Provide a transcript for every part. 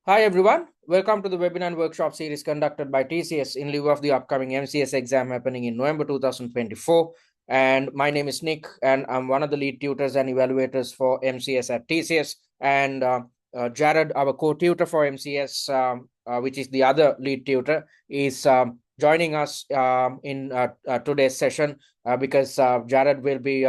Hi everyone, welcome to the webinar and workshop series conducted by TCS in lieu of the upcoming MCS exam happening in November 2024. And my name is Nick, and I'm one of the lead tutors and evaluators for MCS at TCS. And Jared, our co-tutor for MCS, which is the other lead tutor, is joining us in today's session because Jared will be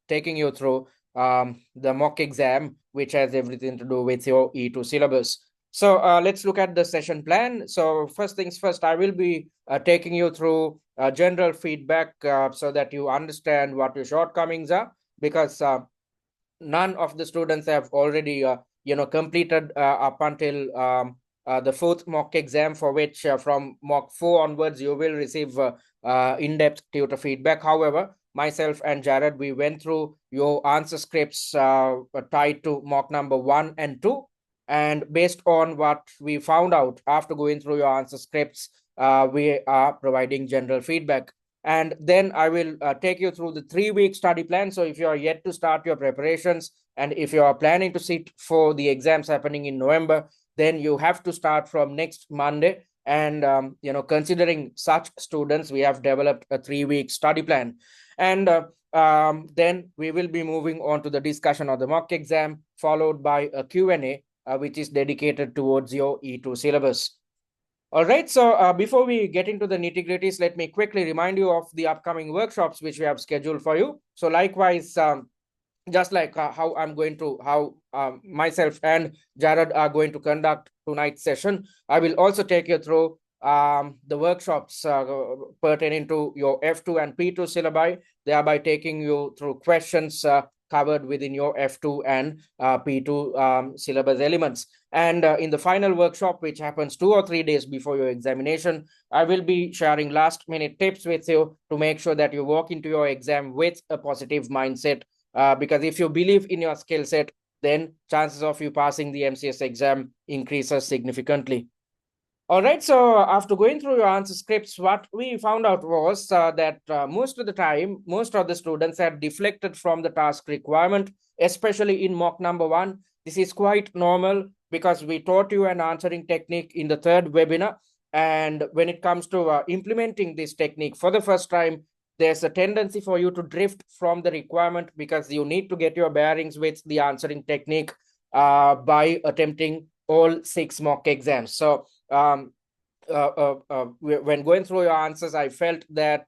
taking you through the mock exam, which has everything to do with your E2 syllabus. So let's look at the session plan. So first things first, I will be taking you through general feedback so that you understand what your shortcomings are, because none of the students have already completed up until the fourth mock exam, for which from mock 4 onwards you will receive in-depth tutor feedback. However, myself and Jared, we went through your answer scripts tied to mock number 1 and 2, and based on what we found out after going through your answer scripts, we are providing general feedback. And then I will take you through the 3-week study plan. So if you are yet to start your preparations, and if you are planning to sit for the exams happening in November, then you have to start from next Monday. And, considering such students, we have developed a 3-week study plan. And then we will be moving on to the discussion of the mock exam, followed by a Q&A, which is dedicated towards your E2 syllabus. All right, so before we get into the nitty-gritties, let me quickly remind you of the upcoming workshops which we have scheduled for you. So likewise, just like how myself and Jared are going to conduct tonight's session, I will also take you through the workshops pertaining to your F2 and P2 syllabi, thereby taking you through questions covered within your F2 and P2 syllabus elements. And in the final workshop, which happens 2 or 3 days before your examination, I will be sharing last minute tips with you to make sure that you walk into your exam with a positive mindset. Because if you believe in your skill set, then chances of you passing the MCS exam increases significantly. All right, so after going through your answer scripts, what we found out was that most of the time, most of the students had deflected from the task requirement, especially in mock number 1. This is quite normal because we taught you an answering technique in the third webinar. And when it comes to implementing this technique for the first time, there's a tendency for you to drift from the requirement because you need to get your bearings with the answering technique by attempting all 6 mock exams. So when going through your answers, I felt that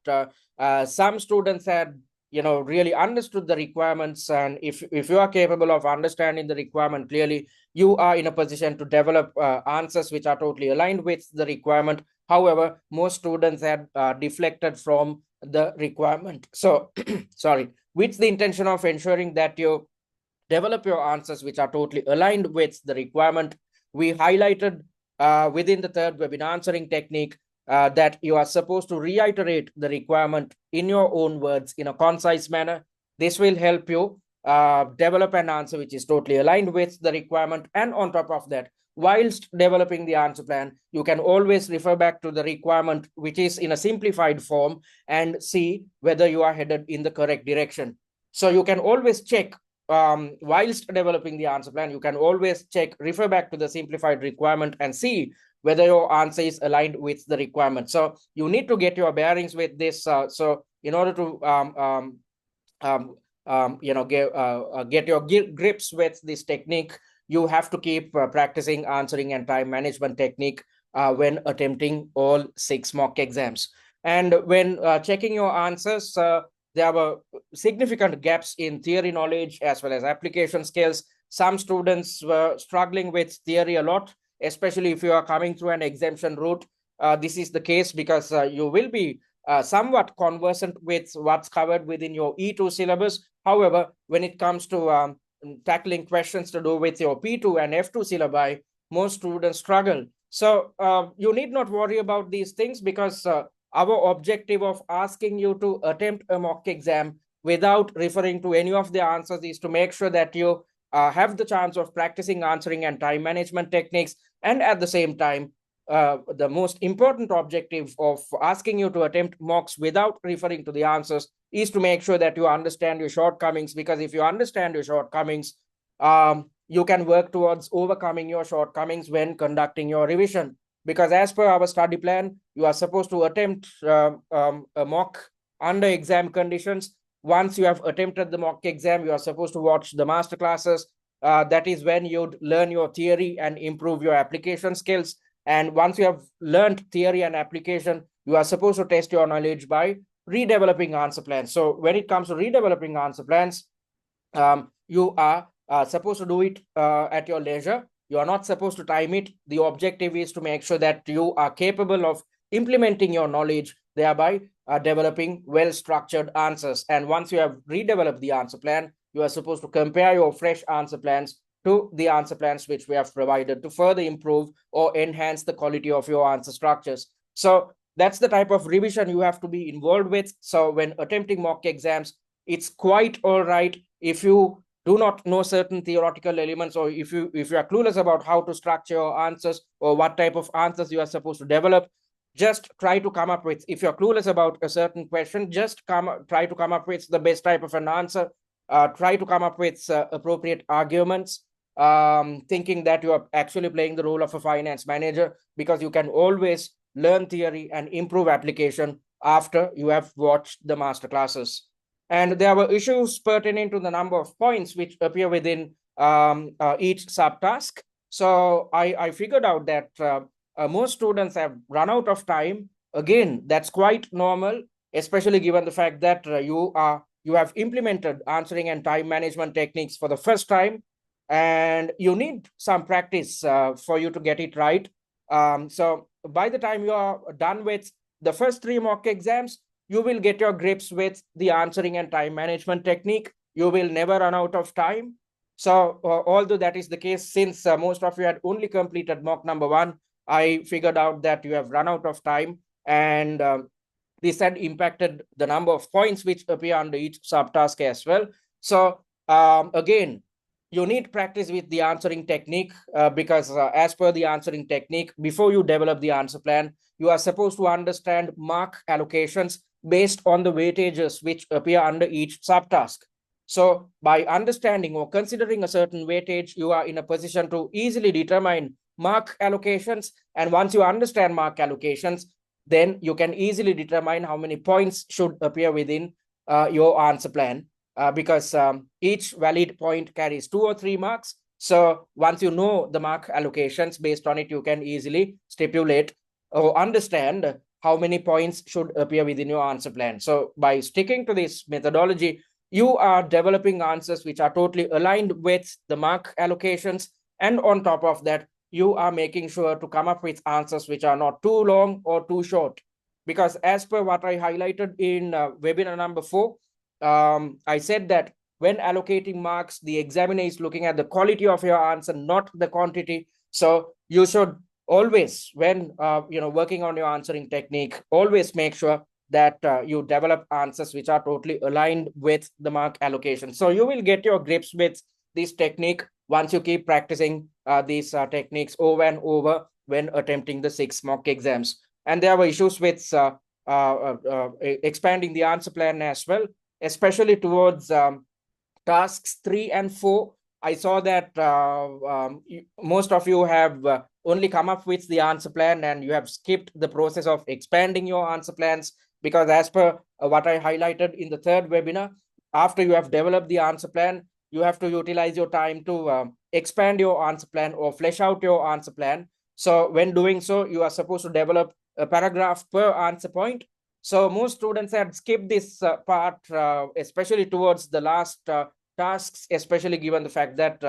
some students had really understood the requirements, and if you are capable of understanding the requirement clearly, you are in a position to develop answers which are totally aligned with the requirement. However, most students had deflected from the requirement. So sorry, with the intention of ensuring that you develop your answers which are totally aligned with the requirement, we highlighted within the third webinar answering technique that you are supposed to reiterate the requirement in your own words in a concise manner. This will help you develop an answer which is totally aligned with the requirement. And on top of that, whilst developing the answer plan, you can always refer back to the requirement, which is in a simplified form, and see whether you are headed in the correct direction. So you can always check whilst developing the answer plan, you can always check, refer back to the simplified requirement and see whether your answer is aligned with the requirement. So you need to get your bearings with this. So in order to get your grips with this technique, you have to keep practicing answering and time management technique when attempting all 6 mock exams. And when checking your answers, there were significant gaps in theory knowledge as well as application skills. Some students were struggling with theory a lot, especially if you are coming through an exemption route. This is the case because you will be somewhat conversant with what's covered within your E2 syllabus. However, when it comes to tackling questions to do with your P2 and F2 syllabi, most students struggle. So you need not worry about these things, because our objective of asking you to attempt a mock exam without referring to any of the answers is to make sure that you have the chance of practicing answering and time management techniques. And at the same time, the most important objective of asking you to attempt mocks without referring to the answers is to make sure that you understand your shortcomings, because if you understand your shortcomings, you can work towards overcoming your shortcomings when conducting your revision. Because as per our study plan, you are supposed to attempt a mock under exam conditions. Once you have attempted the mock exam, you are supposed to watch the master classes. That is when you'd learn your theory and improve your application skills. And once you have learned theory and application, you are supposed to test your knowledge by redeveloping answer plans. So when it comes to redeveloping answer plans, you are supposed to do it at your leisure. You are not supposed to time it. The objective is to make sure that you are capable of implementing your knowledge, thereby developing well-structured answers. And once you have redeveloped the answer plan, you are supposed to compare your fresh answer plans to the answer plans which we have provided to further improve or enhance the quality of your answer structures. So that's the type of revision you have to be involved with. So when attempting mock exams, it's quite all right if you do not know certain theoretical elements, or if you are clueless about how to structure your answers or what type of answers you are supposed to develop. Just try to come up with, if you're clueless about a certain question, just try to come up with the best type of an answer. Try to come up with appropriate arguments, thinking that you are actually playing the role of a finance manager, because you can always learn theory and improve application after you have watched the master classes. And there were issues pertaining to the number of points which appear within each subtask. So I figured out that most students have run out of time. Again, that's quite normal, especially given the fact that you have implemented answering and time management techniques for the first time, and you need some practice for you to get it right. So by the time you are done with the first 3 mock exams, you will get your grips with the answering and time management technique. You will never run out of time. So although that is the case, since most of you had only completed mock number 1, I figured out that you have run out of time, and this had impacted the number of points which appear under each subtask as well. So again, you need practice with the answering technique, because as per the answering technique, before you develop the answer plan, you are supposed to understand mark allocations based on the weightages which appear under each subtask. So by understanding or considering a certain weightage, you are in a position to easily determine mark allocations. And once you understand mark allocations, then you can easily determine how many points should appear within your answer plan, because each valid point carries 2 or 3 marks. So once you know the mark allocations, based on it, you can easily stipulate or understand how many points should appear within your answer plan. So by sticking to this methodology, you are developing answers which are totally aligned with the mark allocations. And on top of that, you are making sure to come up with answers which are not too long or too short. Because as per what I highlighted in webinar number 4, I said that when allocating marks, the examiner is looking at the quality of your answer, not the quantity. So you should always, when working on your answering technique, always make sure that you develop answers which are totally aligned with the mark allocation. So you will get your grips with this technique once you keep practicing these techniques over and over when attempting the 6 mock exams. And there were issues with expanding the answer plan as well, especially towards tasks 3 and 4. I saw that most of you have only come up with the answer plan, and you have skipped the process of expanding your answer plans, because as per what I highlighted in the 3rd webinar, after you have developed the answer plan, you have to utilize your time to expand your answer plan or flesh out your answer plan. So when doing so, you are supposed to develop a paragraph per answer point. So most students had skipped this part, especially towards the last tasks, especially given the fact that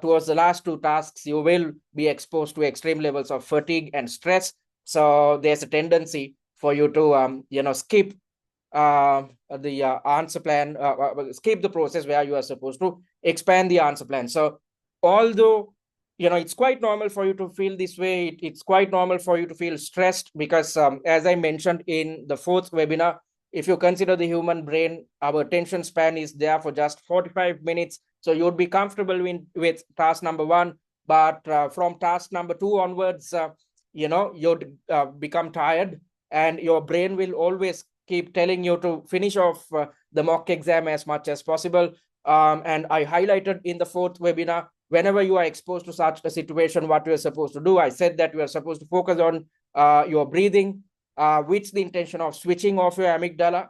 towards the last 2 tasks, you will be exposed to extreme levels of fatigue and stress. So there's a tendency for you to, skip the answer plan, skip the process where you are supposed to expand the answer plan. So although, it's quite normal for you to feel this way, it's quite normal for you to feel stressed, because as I mentioned in the 4th webinar, if you consider the human brain, our attention span is there for just 45 minutes. So you'd be comfortable with task number 1, but from task number 2 onwards, you'd become tired, and your brain will always keep telling you to finish off the mock exam as much as possible. And I highlighted in the 4th webinar whenever you are exposed to such a situation, what you are supposed to do. I said that you are supposed to focus on your breathing, with the intention of switching off your amygdala.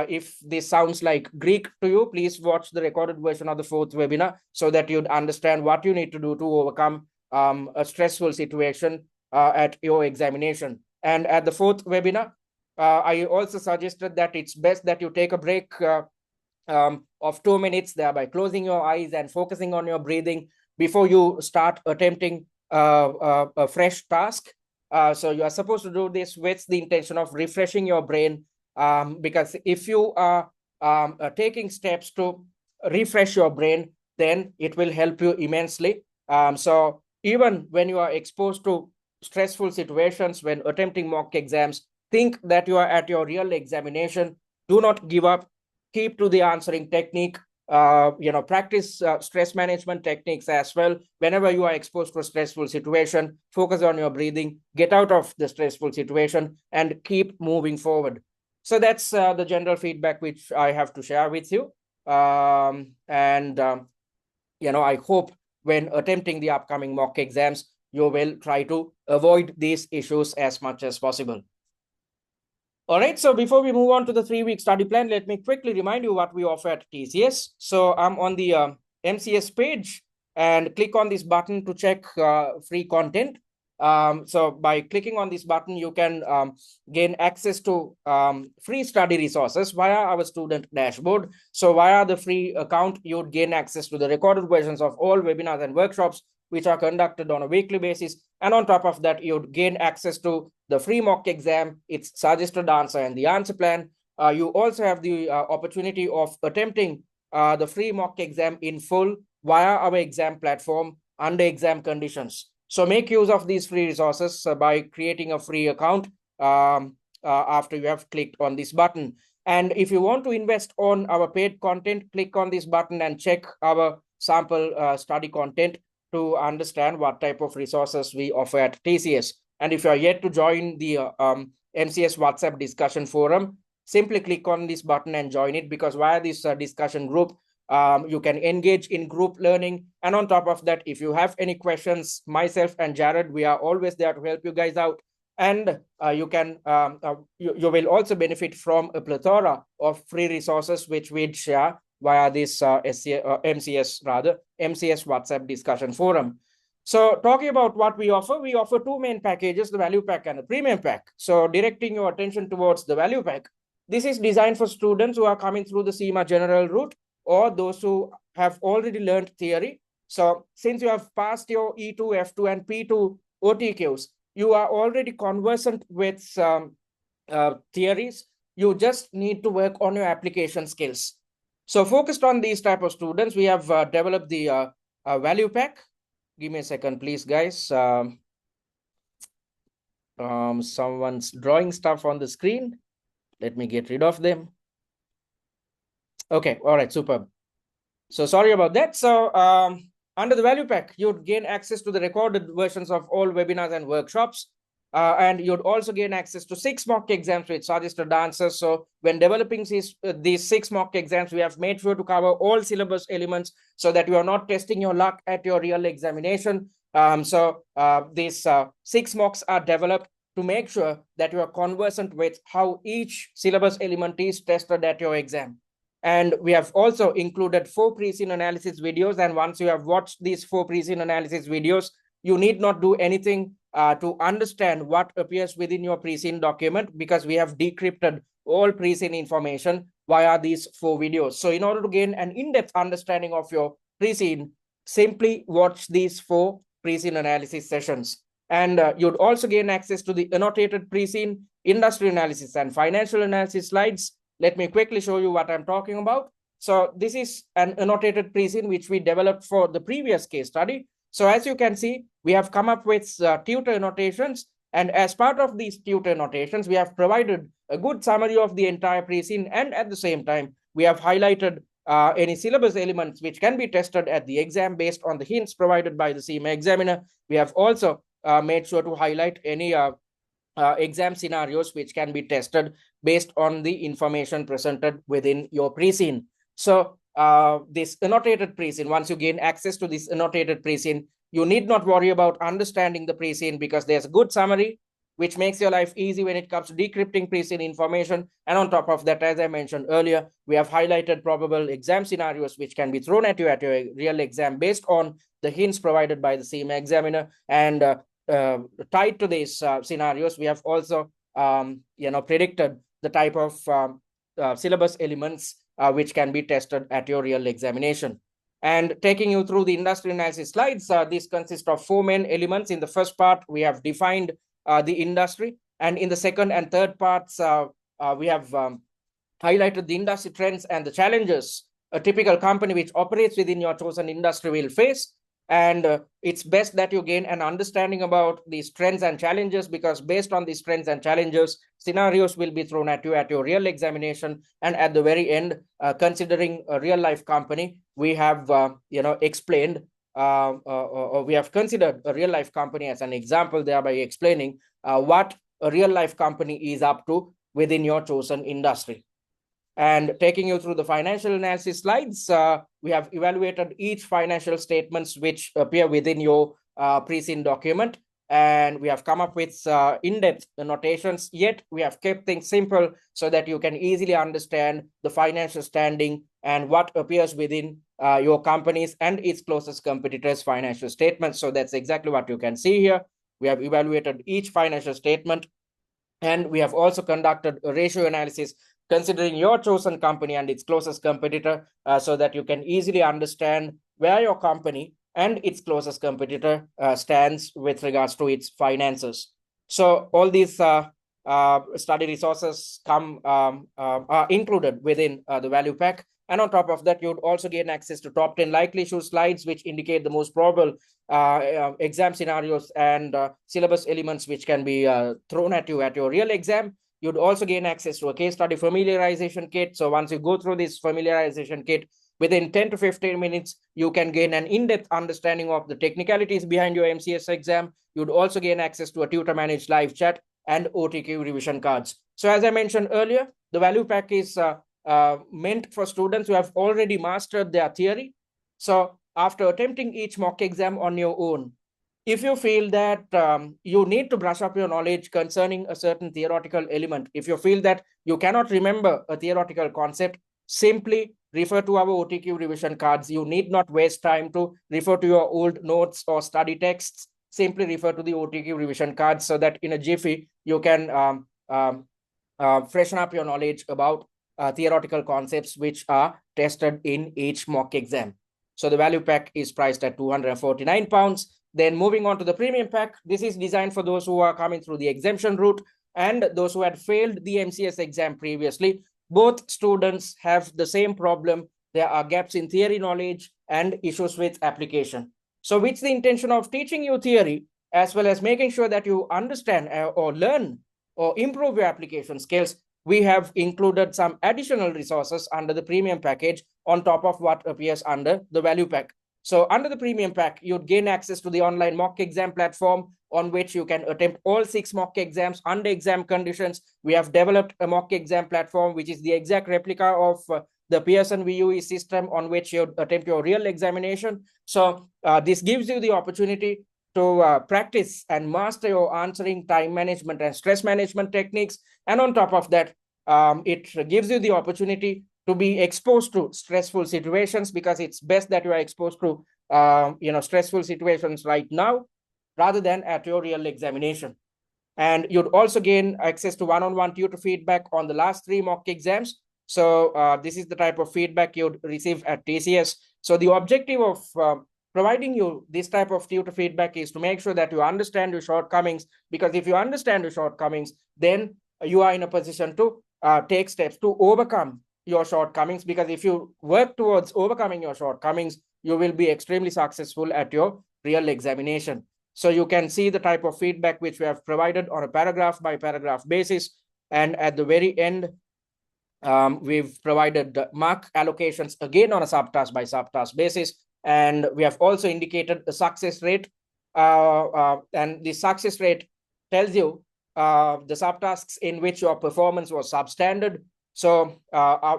If this sounds like Greek to you, please watch the recorded version of the fourth webinar so that you'd understand what you need to do to overcome a stressful situation at your examination. And at the fourth webinar, I also suggested that it's best that you take a break of 2 minutes, thereby closing your eyes and focusing on your breathing before you start attempting a fresh task. So you are supposed to do this with the intention of refreshing your brain, because if you are taking steps to refresh your brain, then it will help you immensely. So even when you are exposed to stressful situations when attempting mock exams, think that you are at your real examination. Do not give up. Keep to the answering technique. Practice stress management techniques as well. Whenever you are exposed to a stressful situation, focus on your breathing, get out of the stressful situation, and keep moving forward. So that's the general feedback which I have to share with you. I hope when attempting the upcoming mock exams, you will try to avoid these issues as much as possible. All right, so before we move on to the 3-week study plan, let me quickly remind you what we offer at TCS. So I'm on the MCS page, and click on this button to check free content. So by clicking on this button, you can gain access to free study resources via our student dashboard. So via the free account, you would gain access to the recorded versions of all webinars and workshops which are conducted on a weekly basis. And on top of that, you'd gain access to the free mock exam, its suggested answer and the answer plan. You also have the opportunity of attempting the free mock exam in full via our exam platform under exam conditions. So make use of these free resources by creating a free account after you have clicked on this button. And if you want to invest on our paid content, click on this button and check our sample study content to understand what type of resources we offer at TCS. And if you are yet to join the MCS WhatsApp discussion forum, simply click on this button and join it, because via this discussion group, you can engage in group learning. And on top of that, if you have any questions, myself and Jared, we are always there to help you guys out. And you will also benefit from a plethora of free resources which we'd share via this MCS WhatsApp discussion forum. So talking about what we offer 2 main packages, the value pack and the premium pack. So directing your attention towards the value pack, this is designed for students who are coming through the CIMA general route or those who have already learned theory. So since you have passed your E2, F2 and P2 OTQs, you are already conversant with theories. You just need to work on your application skills. So focused on these type of students, we have developed the value pack. Give me a second, please, guys. Someone's drawing stuff on the screen. Let me get rid of them. Okay, all right, superb. So sorry about that. So under the value pack, you'd gain access to the recorded versions of all webinars and workshops. And you'd also gain access to 6 mock exams with suggested answers. So when developing these 6 mock exams, we have made sure to cover all syllabus elements so that you are not testing your luck at your real examination. These 6 mocks are developed to make sure that you are conversant with how each syllabus element is tested at your exam. And we have also included 4 pre-scene analysis videos. And once you have watched these 4 pre-scene analysis videos, you need not do anything to understand what appears within your pre-scene document, because we have decrypted all pre-scene information via these 4 videos. So in order to gain an in-depth understanding of your pre-scene, simply watch these 4 pre-scene analysis sessions. And you'd also gain access to the annotated pre-scene, industry analysis and financial analysis slides. Let me quickly show you what I'm talking about. So this is an annotated pre-scene which we developed for the previous case study. So as you can see, we have come up with tutor annotations. And as part of these tutor annotations, we have provided a good summary of the entire pre-scene. And at the same time, we have highlighted any syllabus elements which can be tested at the exam based on the hints provided by the CIMA examiner. We have also made sure to highlight any exam scenarios which can be tested based on the information presented within your pre-scene. So this annotated pre-scene. Once you gain access to this annotated pre-scene, you need not worry about understanding the pre-scene because there's a good summary which makes your life easy when it comes to decrypting pre-scene information. And on top of that, as I mentioned earlier, we have highlighted probable exam scenarios which can be thrown at you at your real exam based on the hints provided by the CIMA examiner. And tied to these scenarios, we have also predicted the type of syllabus elements which can be tested at your real examination. And taking you through the industry analysis slides, these consist of 4 main elements. In the first part, we have defined the industry, and in the second and third parts, we have highlighted the industry trends and the challenges a typical company which operates within your chosen industry will face. And it's best that you gain an understanding about these trends and challenges, because based on these trends and challenges, scenarios will be thrown at you at your real examination. And at the very end, considering a real life company, we have explained we have considered a real life company as an example, thereby explaining what a real life company is up to within your chosen industry. And taking you through the financial analysis slides, we have evaluated each financial statements which appear within your pre-scene document, and we have come up with in-depth notations, yet we have kept things simple so that you can easily understand the financial standing and what appears within your company's and its closest competitors' financial statements. So that's exactly what you can see here. We have evaluated each financial statement, and we have also conducted a ratio analysis considering your chosen company and its closest competitor, so that you can easily understand where your company and its closest competitor stands with regards to its finances. So all these study resources are included within the value pack. And on top of that, you would also gain access to top 10 likely issue slides, which indicate the most probable exam scenarios and syllabus elements which can be thrown at you at your real exam. You'd also gain access to a case study familiarization kit. So once you go through this familiarization kit, within 10 to 15 minutes, you can gain an in-depth understanding of the technicalities behind your MCS exam. You'd also gain access to a tutor-managed live chat and OTQ revision cards. So as I mentioned earlier, the value pack is meant for students who have already mastered their theory. So after attempting each mock exam on your own, if you feel that you need to brush up your knowledge concerning a certain theoretical element, if you feel that you cannot remember a theoretical concept, simply refer to our OTQ revision cards. You need not waste time to refer to your old notes or study texts. Simply refer to the OTQ revision cards so that in a jiffy, you can freshen up your knowledge about theoretical concepts which are tested in each mock exam. So the value pack is priced at £249. Then moving on to the premium pack, this is designed for those who are coming through the exemption route and those who had failed the MCS exam previously. Both students have the same problem. There are gaps in theory knowledge and issues with application. So with the intention of teaching you theory, as well as making sure that you understand or learn or improve your application skills, we have included some additional resources under the premium package on top of what appears under the value pack. So under the premium pack, you'd gain access to the online mock exam platform on which you can attempt all 6 mock exams under exam conditions. We have developed a mock exam platform, which is the exact replica of the Pearson VUE system on which you attempt your real examination. So this gives you the opportunity to practice and master your answering, time management and stress management techniques. And on top of that, it gives you the opportunity to be exposed to stressful situations, because it's best that you are exposed to stressful situations right now rather than at your real examination. And you'd also gain access to one-on-one tutor feedback on the last 3 mock exams. So this is the type of feedback you'd receive at TCS. So the objective of providing you this type of tutor feedback is to make sure that you understand your shortcomings, because if you understand your shortcomings, then you are in a position to take steps to overcome your shortcomings, because if you work towards overcoming your shortcomings, you will be extremely successful at your real examination. So you can see the type of feedback which we have provided on a paragraph by paragraph basis. And at the very end, we've provided mark allocations again on a subtask by subtask basis. And we have also indicated a success rate. And the success rate tells you the subtasks in which your performance was substandard. So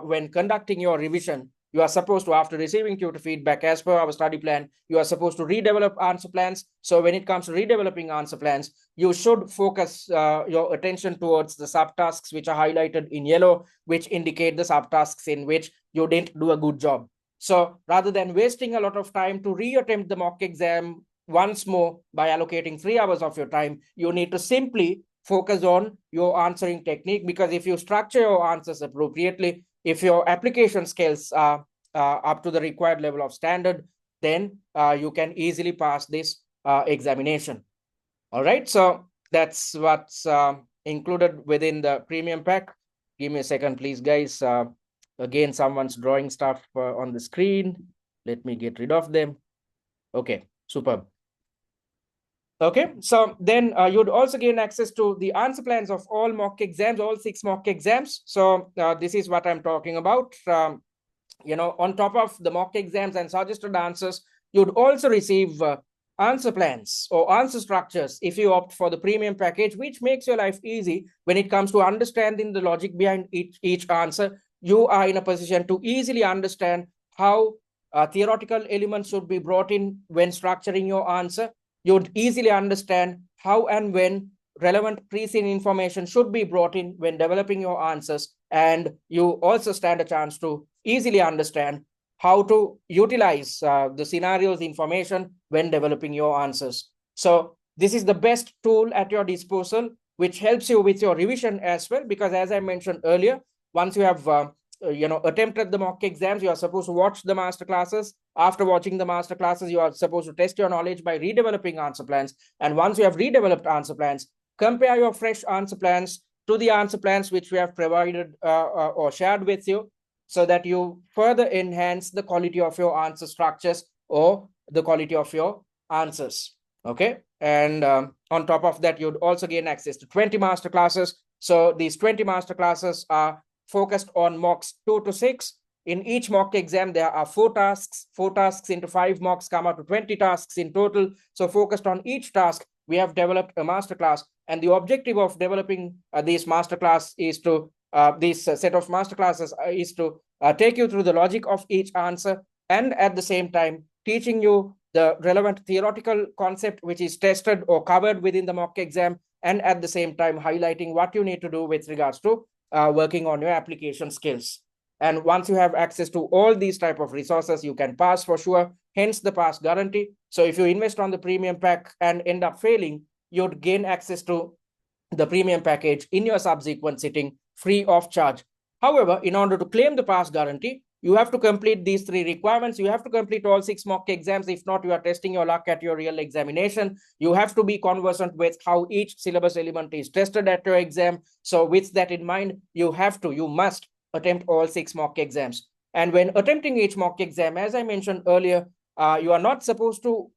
when conducting your revision, you are supposed to, after receiving tutor feedback as per our study plan, you are supposed to redevelop answer plans. So when it comes to redeveloping answer plans, you should focus your attention towards the subtasks which are highlighted in yellow, which indicate the subtasks in which you didn't do a good job. So rather than wasting a lot of time to reattempt the mock exam once more by allocating 3 hours of your time, you need to simply focus on your answering technique, because if you structure your answers appropriately, if your application skills are up to the required level of standard, then you can easily pass this examination. All right, so that's what's included within the premium pack. Give me a second, please, guys. Again, someone's drawing stuff on the screen. Let me get rid of them. Okay, superb. Okay, so then you'd also gain access to the answer plans of all mock exams, all 6 mock exams. So this is what I'm talking about. On top of the mock exams and suggested answers, you'd also receive answer plans or answer structures if you opt for the premium package, which makes your life easy when it comes to understanding the logic behind each answer. You are in a position to easily understand how theoretical elements should be brought in when structuring your answer. You'd easily understand how and when relevant pre-seen information should be brought in when developing your answers. And you also stand a chance to easily understand how to utilize the scenarios information when developing your answers. So this is the best tool at your disposal, which helps you with your revision as well, because as I mentioned earlier, once you have attempted the mock exams, you are supposed to watch the master classes. After watching the master classes, you are supposed to test your knowledge by redeveloping answer plans. And once you have redeveloped answer plans, compare your fresh answer plans to the answer plans which we have provided or shared with you, so that you further enhance the quality of your answer structures or the quality of your answers. Okay, and on top of that, you'd also gain access to 20 master classes. So these 20 master classes are focused on mocks 2 to 6. In each mock exam, there are 4 tasks. 4 tasks into 5 mocks come out to 20 tasks in total. So focused on each task, we have developed a masterclass. And the objective of developing this masterclass is to, this set of masterclasses is to take you through the logic of each answer, and at the same time, teaching you the relevant theoretical concept which is tested or covered within the mock exam, and at the same time, highlighting what you need to do with regards to working on your application skills. And once you have access to all these type of resources, you can pass for sure, hence the pass guarantee. So if you invest on the premium pack and end up failing, you'd gain access to the premium package in your subsequent sitting free of charge. However, in order to claim the pass guarantee, you have to complete these 3 requirements. You have to complete all 6 mock exams. If not, you are testing your luck at your real examination. You have to be conversant with how each syllabus element is tested at your exam. So with that in mind, you must attempt all 6 mock exams. And when attempting each mock exam, as I mentioned earlier, you are not supposed to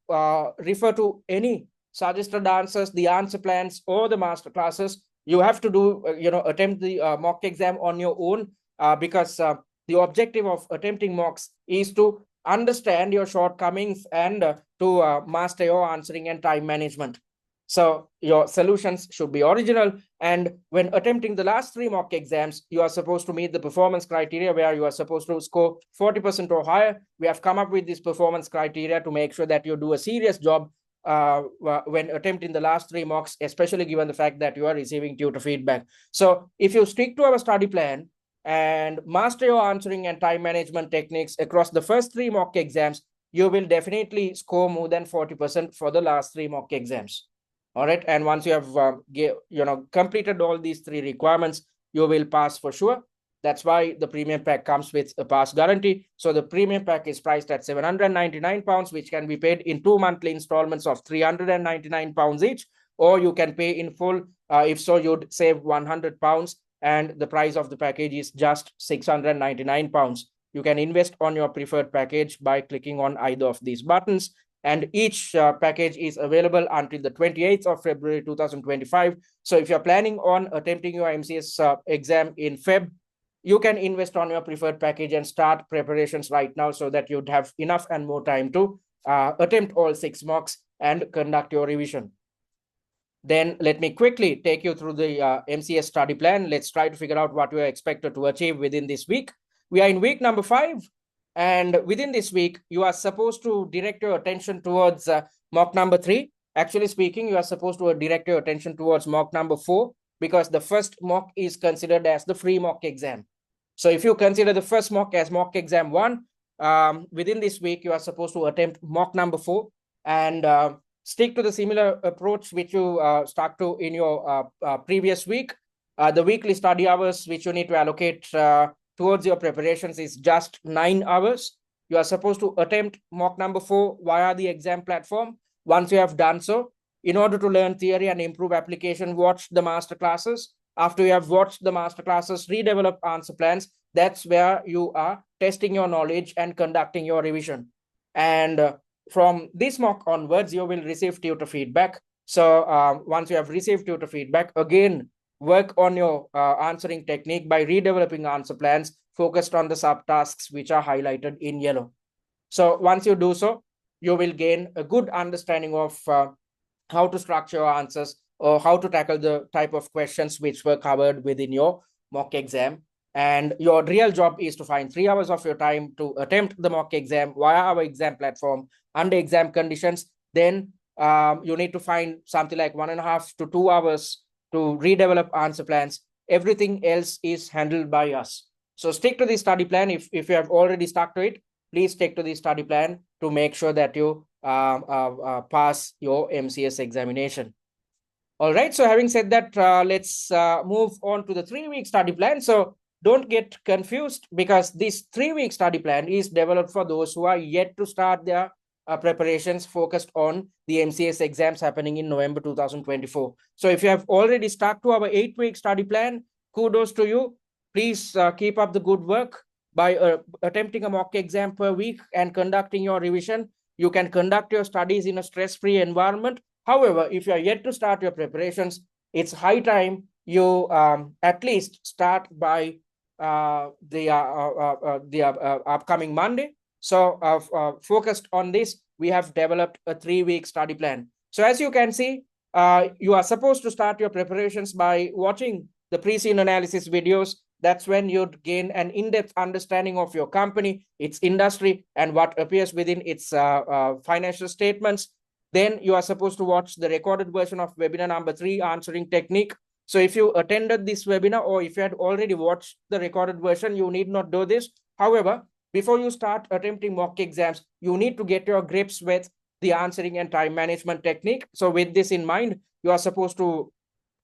refer to any suggested answers, the answer plans, or the master classes. You have to do, attempt the mock exam on your own, because the objective of attempting mocks is to understand your shortcomings and to master your answering and time management. So your solutions should be original. And when attempting the last 3 mock exams, you are supposed to meet the performance criteria where you are supposed to score 40% or higher. We have come up with this performance criteria to make sure that you do a serious job when attempting the last 3 mocks, especially given the fact that you are receiving tutor feedback. So if you stick to our study plan and master your answering and time management techniques across the first 3 mock exams, you will definitely score more than 40% for the last 3 mock exams. All right, and once you have completed all these 3 requirements, you will pass for sure. That's why the premium pack comes with a pass guarantee. So the premium pack is priced at £799, which can be paid in 2 monthly installments of £399 each, or you can pay in full. If so, you'd save £100, and the price of the package is just £699. You can invest on your preferred package by clicking on either of these buttons. And each package is available until the 28th of February 2025. So if you're planning on attempting your MCS exam in Feb, you can invest on your preferred package and start preparations right now, so that you'd have enough and more time to attempt all 6 mocks and conduct your revision. Then let me quickly take you through the MCS study plan. Let's try to figure out what we are expected to achieve within this week. We are in week number 5. And within this week, you are supposed to direct your attention towards mock number 3. Actually speaking, you are supposed to direct your attention towards mock number 4, because the first mock is considered as the free mock exam. So if you consider the first mock as mock exam 1, within this week, you are supposed to attempt mock number 4 and stick to the similar approach which you stuck to in your previous week. The weekly study hours which you need to allocate towards your preparations is just 9 hours. You are supposed to attempt mock number 4 via the exam platform. Once you have done so, in order to learn theory and improve application, watch the master classes. After you have watched the master classes, redevelop answer plans. That's where you are testing your knowledge and conducting your revision. And from this mock onwards, you will receive tutor feedback. So once you have received tutor feedback, again, work on your answering technique by redeveloping answer plans focused on the subtasks which are highlighted in yellow. So once you do so, you will gain a good understanding of how to structure your answers or how to tackle the type of questions which were covered within your mock exam. And your real job is to find 3 hours of your time to attempt the mock exam via our exam platform under exam conditions. Then you need to find something like 1.5 to 2 hours to redevelop answer plans. Everything else is handled by us. So stick to the study plan. If you have already stuck to it, please stick to the study plan to make sure that you pass your MCS examination. All right. So having said that, let's move on to the 3-week study plan. So don't get confused, because this 3-week study plan is developed for those who are yet to start their preparations focused on the MCS exams happening in November 2024. So if you have already stuck to our 8-week study plan, kudos to you. Please keep up the good work by attempting a mock exam per week and conducting your revision. You can conduct your studies in a stress-free environment. However, if you are yet to start your preparations, it's high time you at least start by the upcoming Monday. So focused on this, we have developed a 3-week study plan. So as you can see, you are supposed to start your preparations by watching the pre-scene analysis videos. That's when you'd gain an in-depth understanding of your company, its industry, and what appears within its financial statements. Then you are supposed to watch the recorded version of webinar number 3, answering technique. So if you attended this webinar or if you had already watched the recorded version, you need not do this. However, before you start attempting mock exams, you need to get your grips with the answering and time management technique. So with this in mind, you are supposed to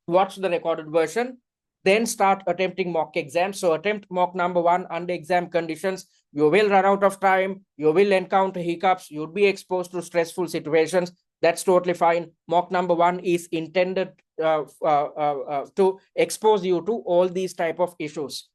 watch the recorded version, then start attempting mock exams. So attempt mock number 1 under exam conditions. You will run out of time. You will encounter hiccups. You'll be exposed to stressful situations. That's totally fine. Mock number 1 is intended to expose you to all these type of issues.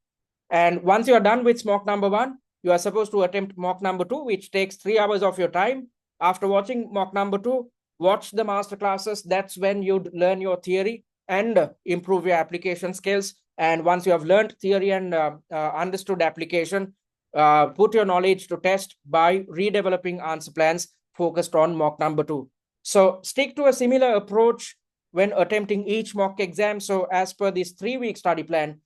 And once you are done with mock number 1, you are supposed to attempt mock number 2, which takes 3 hours of your time. After watching mock number 2, watch the master classes. That's when you'd learn your theory and improve your application skills. And once you have learned theory and understood application, put your knowledge to test by redeveloping answer plans focused on mock number 2. So stick to a similar approach when attempting each mock exam. So as per this 3-week study plan,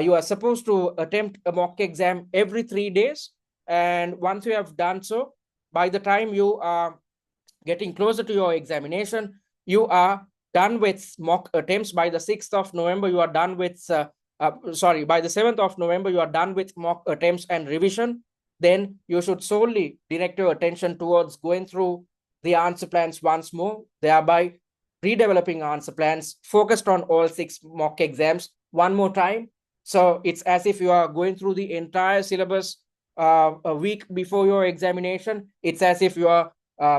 you are supposed to attempt a mock exam every 3 days. And once you have done so, by the time you are getting closer to your examination, you are done with mock attempts. By the 6th of November, you are done with, by the 7th of November, you are done with mock attempts and revision. Then you should solely direct your attention towards going through the answer plans once more, thereby redeveloping answer plans focused on all 6 mock exams one more time. So it's as if you are going through the entire syllabus a week before your examination. It's as if you are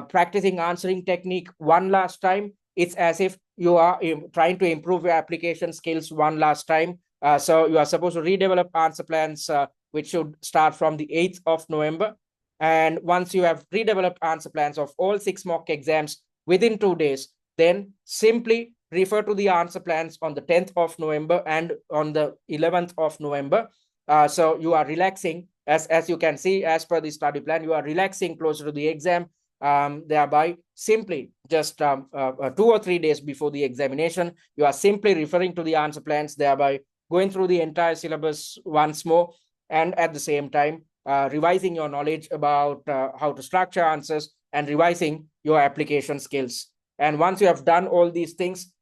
practicing answering technique one last time. It's as if you are trying to improve your application skills one last time. So you are supposed to redevelop answer plans, which should start from the 8th of November. And once you have redeveloped answer plans of all 6 mock exams within 2 days, then simply refer to the answer plans on the 10th of November and on the 11th of November. So you are relaxing, as you can see, as per the study plan, you are relaxing closer to the exam, thereby simply just 2 or 3 days before the examination, you are simply referring to the answer plans, thereby going through the entire syllabus once more, and at the same time revising your knowledge about how to structure answers, and revising your application skills. And once you have done all these things,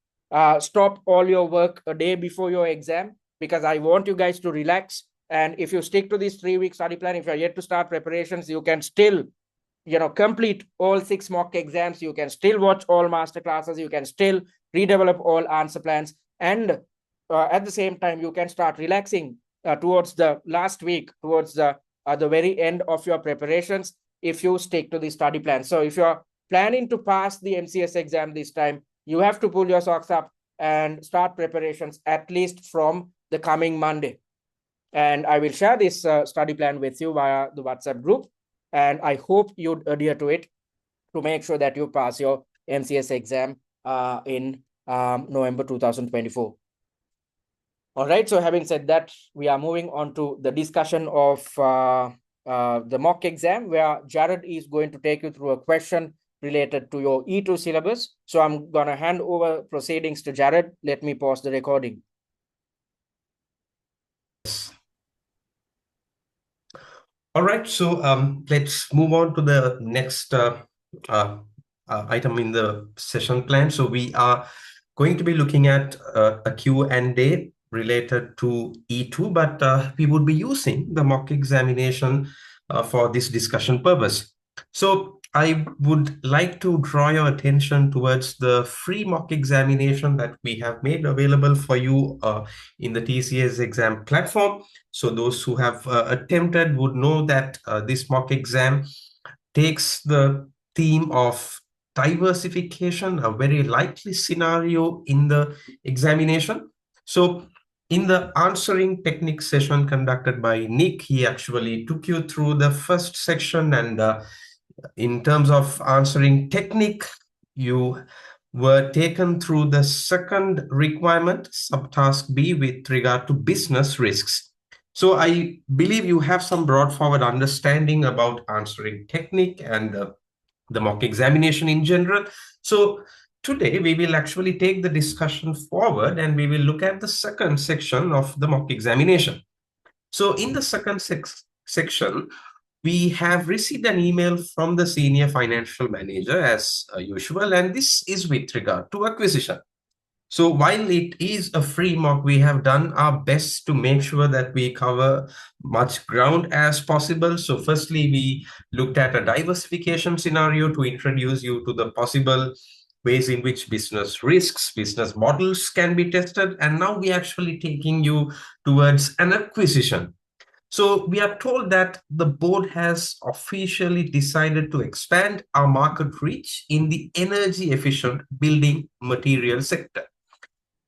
stop all your work a day before your exam, because I want you guys to relax. And if you stick to this 3-week study plan, if you're yet to start preparations, you can still complete all 6 mock exams. You can still watch all master classes. You can still redevelop all answer plans. And at the same time, you can start relaxing towards the last week, towards the very end of your preparations, if you stick to the study plan. So if you're planning to pass the MCS exam this time, you have to pull your socks up and start preparations at least from the coming Monday. And I will share this study plan with you via the WhatsApp group. And I hope you'd adhere to it to make sure that you pass your MCS exam in November 2024. All right, so having said that, we are moving on to the discussion of the mock exam, where Jared is going to take you through a question related to your E2 syllabus. So I'm going to hand over proceedings to Jared. Let me pause the recording. All right, so let's move on to the next item in the session plan. So we are going to be looking at a Q&A related to E2, but we would be using the mock examination for this discussion purpose. So I would like to draw your attention towards the free mock examination that we have made available for you in the TCS exam platform. So those who have attempted would know that this mock exam takes the theme of diversification, a very likely scenario in the examination. So in the answering technique session conducted by Nick, he actually took you through the first section, and in terms of answering technique, you were taken through the second requirement, subtask B, with regard to business risks. So I believe you have some broad forward understanding about answering technique and the mock examination in general. So today we will actually take the discussion forward, and we will look at the second section of the mock examination. So in the second section, we have received an email from the senior financial manager as usual, and this is with regard to acquisition. So while it is a free mock, we have done our best to make sure that we cover much ground as possible. So firstly, we looked at a diversification scenario to introduce you to the possible ways in which business risks, business models can be tested. And now we're actually taking you towards an acquisition. So we are told that the board has officially decided to expand our market reach in the energy efficient building material sector.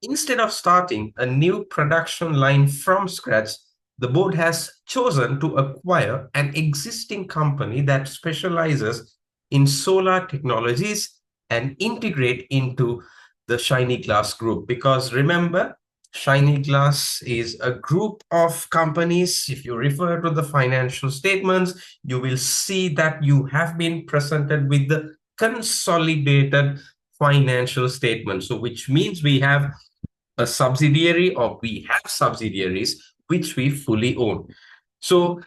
Instead of starting a new production line from scratch, the board has chosen to acquire an existing company that specializes in solar technologies and integrate into the Shinyglas group. Because remember, Shinyglas is a group of companies. If you refer to the financial statements, you will see that you have been presented with the consolidated financial statement. So which means we have a subsidiary, or we have subsidiaries which we fully own. So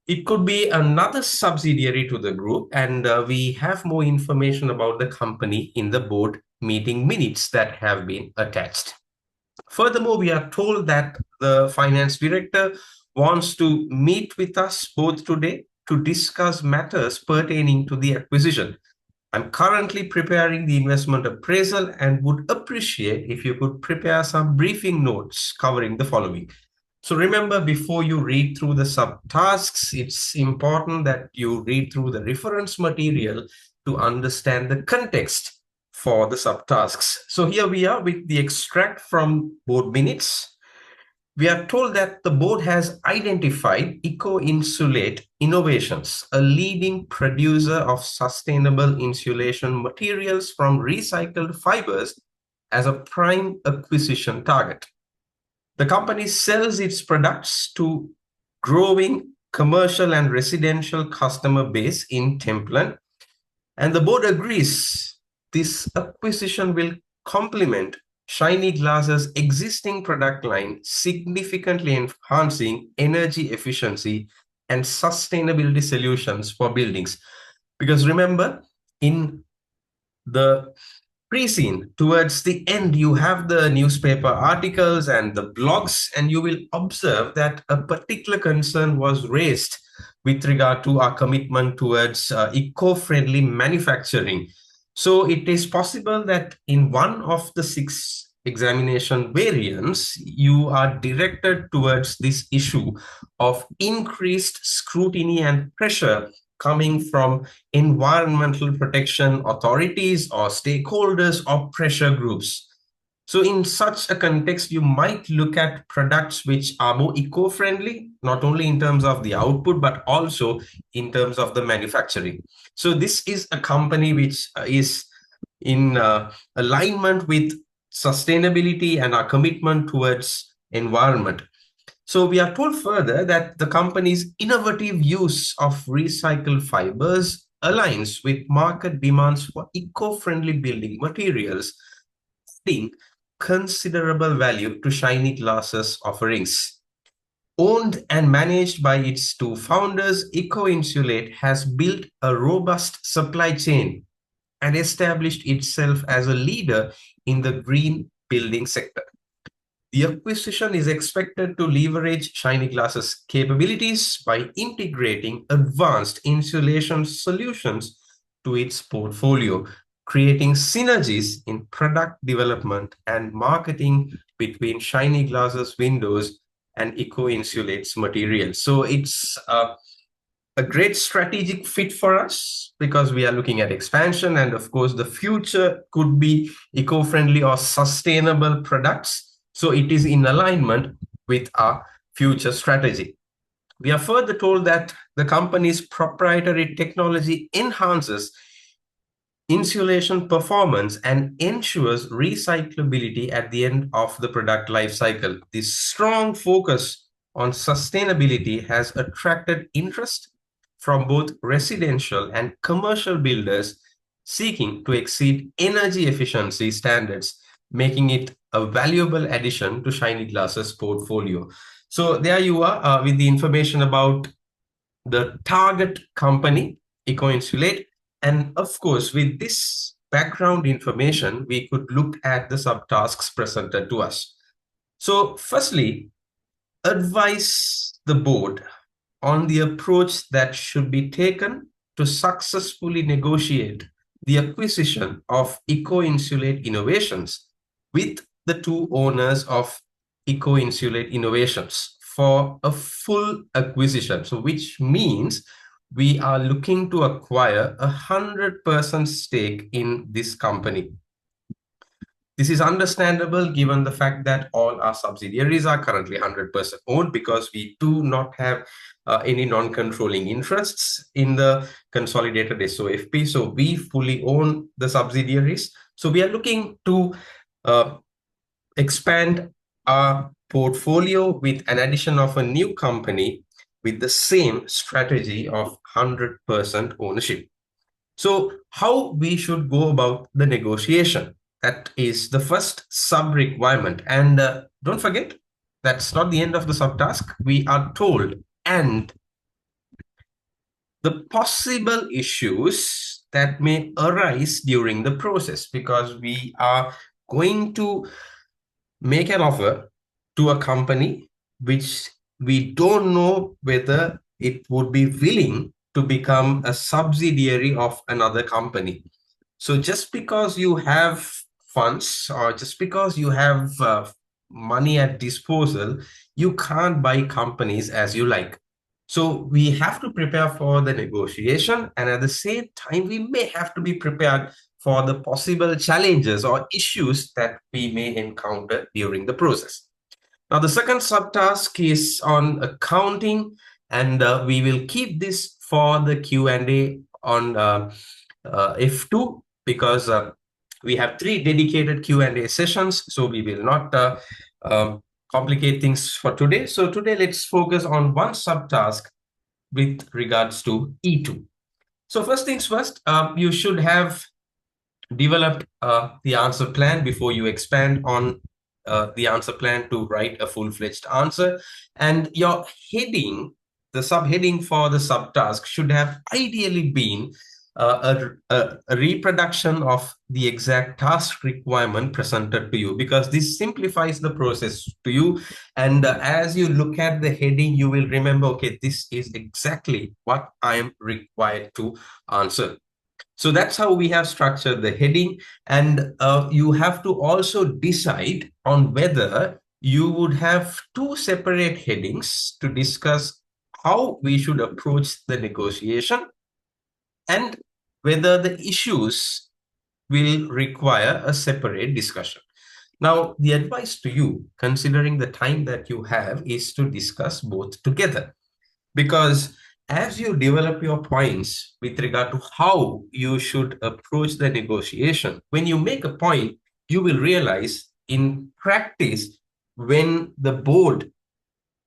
it could be another subsidiary to the group, and we have more information about the company in the board meeting minutes that have been attached. Furthermore, we are told that the finance director wants to meet with us both today to discuss matters pertaining to the acquisition. I'm currently preparing the investment appraisal and would appreciate if you could prepare some briefing notes covering the following. So remember, before you read through the subtasks, it's important that you read through the reference material to understand the context for the subtasks. So here we are with the extract from board minutes. We are told that the board has identified Eco-Insulate Innovations, a leading producer of sustainable insulation materials from recycled fibers, as a prime acquisition target. The company sells its products to growing commercial and residential customer base in Templeton, and the board agrees this acquisition will complement Shinyglas's existing product line, significantly enhancing energy efficiency and sustainability solutions for buildings. Because remember, in the pre-scene towards the end, you have the newspaper articles and the blogs, and you will observe that a particular concern was raised with regard to our commitment towards eco-friendly manufacturing. So it is possible that in one of the 6 examination variants, you are directed towards this issue of increased scrutiny and pressure coming from environmental protection authorities or stakeholders or pressure groups. So in such a context, you might look at products which are more eco-friendly, not only in terms of the output, but also in terms of the manufacturing. So this is a company which is in alignment with sustainability and our commitment towards environment. So we are told further that the company's innovative use of recycled fibers aligns with market demands for eco-friendly building materials, adding considerable value to Shinyglas's offerings. Owned and managed by its 2 founders, Eco-Insulate has built a robust supply chain and established itself as a leader in the green building sector. The acquisition is expected to leverage Shinyglas's capabilities by integrating advanced insulation solutions to its portfolio, creating synergies in product development and marketing between Shinyglas's windows and Eco-Insulate's materials. So it's a great strategic fit for us because we are looking at expansion, and of course the future could be eco-friendly or sustainable products. So it is in alignment with our future strategy. We are further told that the company's proprietary technology enhances insulation performance and ensures recyclability at the end of the product life cycle. This strong focus on sustainability has attracted interest from both residential and commercial builders seeking to exceed energy efficiency standards, making it a valuable addition to Shinyglas's portfolio. So there you are with the information about the target company, Eco-Insulate. And of course, with this background information, we could look at the subtasks presented to us. So firstly, advise the board on the approach that should be taken to successfully negotiate the acquisition of Eco-Insulate Innovations with the 2 owners of Eco-Insulate Innovations for a full acquisition. So which means we are looking to acquire 100% stake in this company. This is understandable given the fact that all our subsidiaries are currently 100% owned, because we do not have any non-controlling interests in the consolidated SOFP. So we fully own the subsidiaries. So we are looking to expand our portfolio with an addition of a new company with the same strategy of 100% ownership. So how we should go about the negotiation? That is the first sub-requirement. And don't forget, that's not the end of the subtask. We are told, and the possible issues that may arise during the process, because we are going to make an offer to a company which we don't know whether it would be willing to become a subsidiary of another company. So just because you have funds, or just because you have money at disposal, you can't buy companies as you like. So we have to prepare for the negotiation, and at the same time, we may have to be prepared for the possible challenges or issues that we may encounter during the process. Now, the second subtask is on accounting, and we will keep this for the Q&A on F2, because we have 3 dedicated Q&A sessions, so we will not complicate things for today. So today, let's focus on one subtask with regards to E2. So first things first, you should have developed the answer plan before you expand on the answer plan to write a full-fledged answer. And your heading the subheading for the subtask should have ideally been a reproduction of the exact task requirement presented to you, because this simplifies the process to you. And as you look at the heading, you will remember, okay, this is exactly what I am required to answer. So that's how we have structured the heading. And you have to also decide on whether you would have two separate headings to discuss how we should approach the negotiation, and whether the issues will require a separate discussion. Now, the advice to you, considering the time that you have, is to discuss both together. Because as you develop your points with regard to how you should approach the negotiation, when you make a point, you will realize in practice, when the board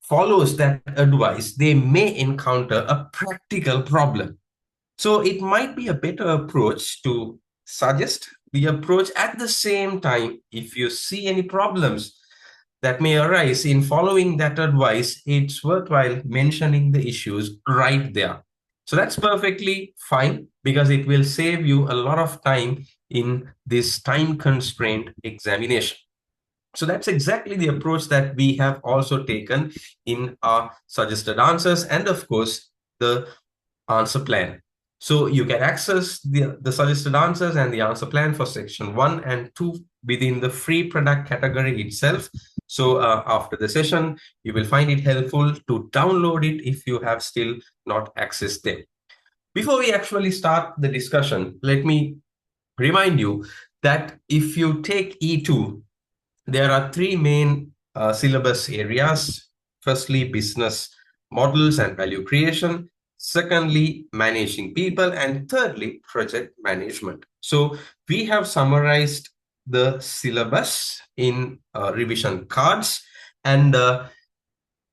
follows that advice, they may encounter a practical problem. So it might be a better approach to suggest the approach. At the same time, if you see any problems that may arise in following that advice, it's worthwhile mentioning the issues right there. So that's perfectly fine, because it will save you a lot of time in this time constrained examination. So that's exactly the approach that we have also taken in our suggested answers, and of course, the answer plan. So you can access the suggested answers and the answer plan for section 1 and 2 within the free product category itself. So after the session, you will find it helpful to download it if you have still not accessed them. Before we actually start the discussion, let me remind you that if you take E2, there are three main syllabus areas. Firstly, business models and value creation. Secondly, managing people. And thirdly, project management. So we have summarized the syllabus in revision cards, and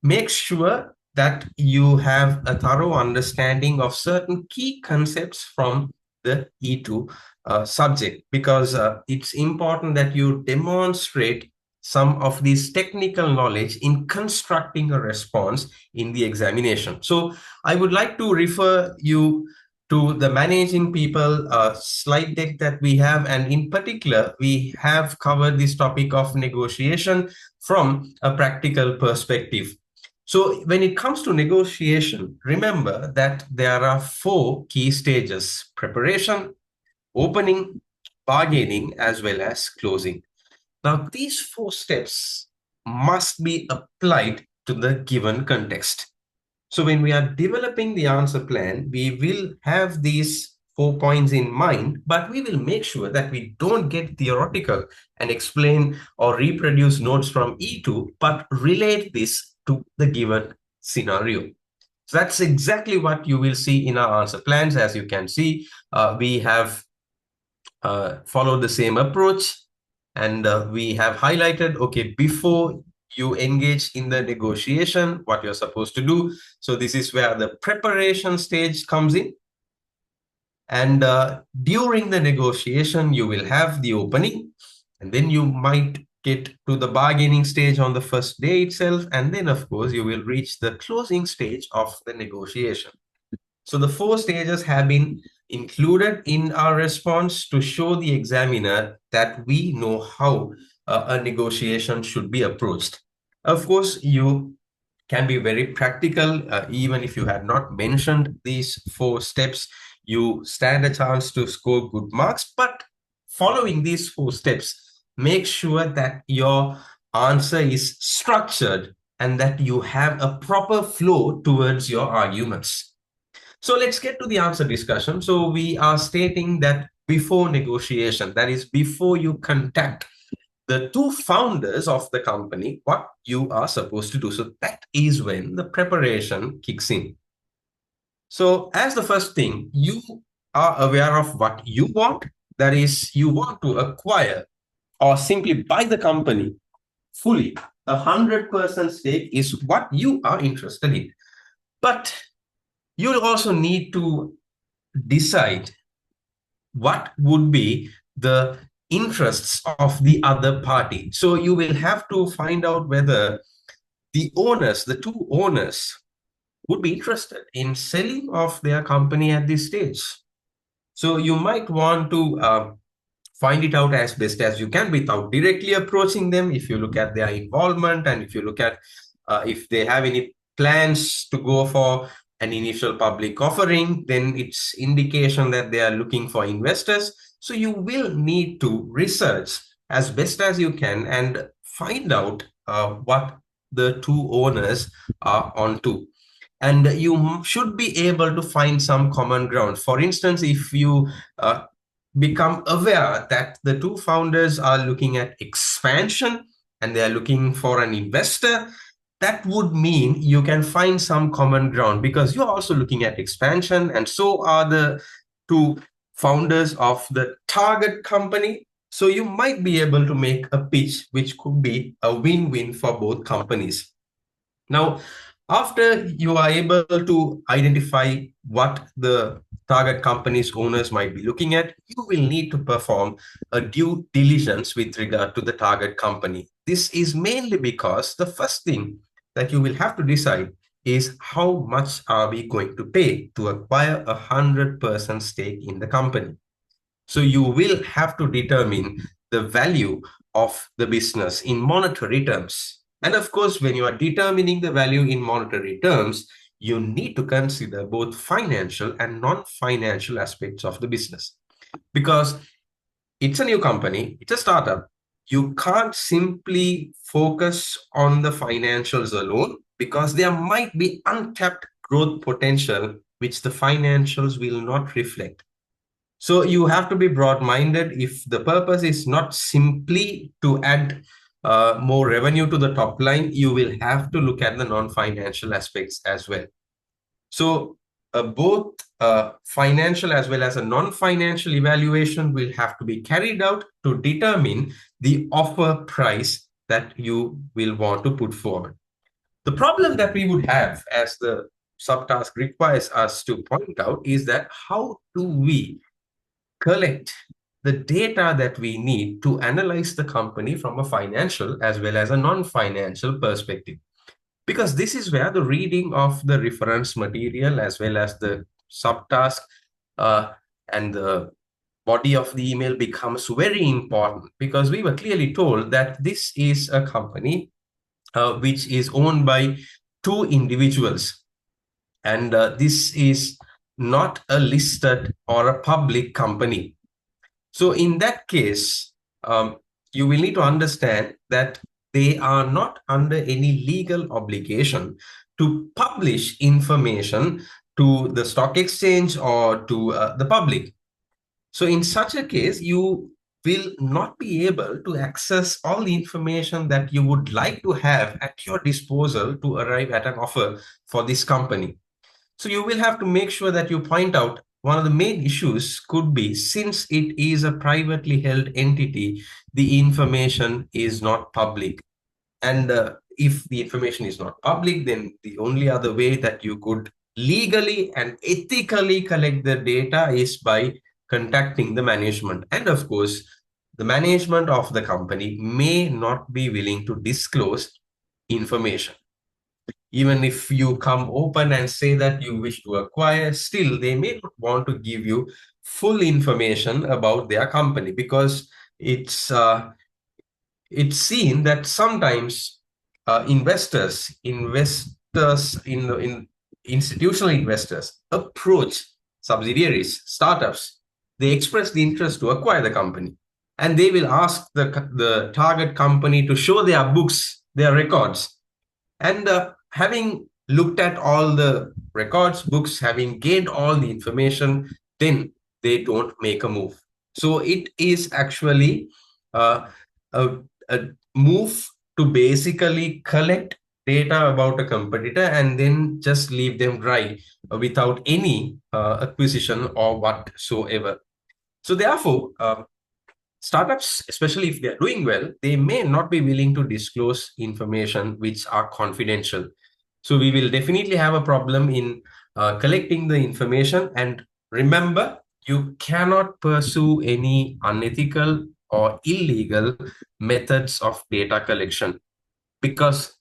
make sure that you have a thorough understanding of certain key concepts from the E2 subject, because it's important that you demonstrate some of this technical knowledge in constructing a response in the examination. So I would like to refer you to the managing people slide deck that we have, and in particular, we have covered this topic of negotiation from a practical perspective. So when it comes to negotiation, remember that there are 4 key stages: preparation, opening, bargaining, as well as closing. Now, these 4 steps must be applied to the given context. So when we are developing the answer plan, we will have these 4 points in mind, but we will make sure that we don't get theoretical and explain or reproduce notes from E2, but relate this to the given scenario. So that's exactly what you will see in our answer plans. As you can see, we have followed the same approach, and we have highlighted, okay, before you engage in the negotiation, what you're supposed to do. So this is where the preparation stage comes in. And during the negotiation, you will have the opening, and then you might get to the bargaining stage on the first day itself. And then, of course, you will reach the closing stage of the negotiation. So the 4 stages have been included in our response to show the examiner that we know how a negotiation should be approached. Of course, you can be very practical. Even if you had not mentioned these 4 steps, you stand a chance to score good marks. But following these 4 steps, make sure that your answer is structured and that you have a proper flow towards your arguments. So let's get to the answer discussion. So we are stating that before negotiation, that is before you contact the 2 founders of the company, what you are supposed to do. So that is when the preparation kicks in. So as the first thing, you are aware of what you want. That is, you want to acquire or simply buy the company fully. 100% stake is what you are interested in. But you'll also need to decide what would be the interests of the other party. So you will have to find out whether the owners, the 2 owners, would be interested in selling off their company at this stage. So you might want to find it out as best as you can without directly approaching them. If you look at their involvement and if you look at if they have any plans to go for an initial public offering, then it's indication that they are looking for investors. So you will need to research as best as you can and find out what the two owners are onto. And you should be able to find some common ground. For instance, if you become aware that the two founders are looking at expansion and they are looking for an investor, that would mean you can find some common ground because you're also looking at expansion, and so are the two founders of the target company. So you might be able to make a pitch which could be a win-win for both companies. Now, after you are able to identify what the target company's owners might be looking at, you will need to perform a due diligence with regard to the target company. This is mainly because the first thing that you will have to decide is how much are we going to pay to acquire 100% stake in the company. So you will have to determine the value of the business in monetary terms. And of course, when you are determining the value in monetary terms, you need to consider both financial and non-financial aspects of the business. Because it's a new company, it's a startup. You can't simply focus on the financials alone because there might be untapped growth potential which the financials will not reflect. So you have to be broad-minded. If the purpose is not simply to add more revenue to the top line, you will have to look at the non-financial aspects as well. So both financial as well as a non-financial evaluation will have to be carried out to determine the offer price that you will want to put forward. The problem that we would have, as the subtask requires us to point out, is that how do we collect the data that we need to analyze the company from a financial as well as a non-financial perspective? Because this is where the reading of the reference material as well as the subtask and the body of the email becomes very important, because we were clearly told that this is a company which is owned by two individuals, and this is not a listed or a public company. So in that case, you will need to understand that they are not under any legal obligation to publish information to the stock exchange or to the public. So in such a case, you will not be able to access all the information that you would like to have at your disposal to arrive at an offer for this company. So you will have to make sure that you point out one of the main issues could be, since it is a privately held entity, the information is not public. And if the information is not public, then the only other way that you could legally and ethically collect the data is by contacting the management. And of course, the management of the company may not be willing to disclose information. Even if you come open and say that you wish to acquire, still they may not want to give you full information about their company, because it's seen that sometimes investors in institutional investors approach subsidiaries, startups. They express the interest to acquire the company, and they will ask the target company to show their books, their records. And having looked at all the records, books, having gained all the information, then they don't make a move. So it is actually uh, a, a move to basically collect data about a competitor and then just leave them dry without any acquisition or whatsoever. So therefore, startups, especially if they're doing well, they may not be willing to disclose information which are confidential. So we will definitely have a problem in collecting the information. And remember, you cannot pursue any unethical or illegal methods of data collection, because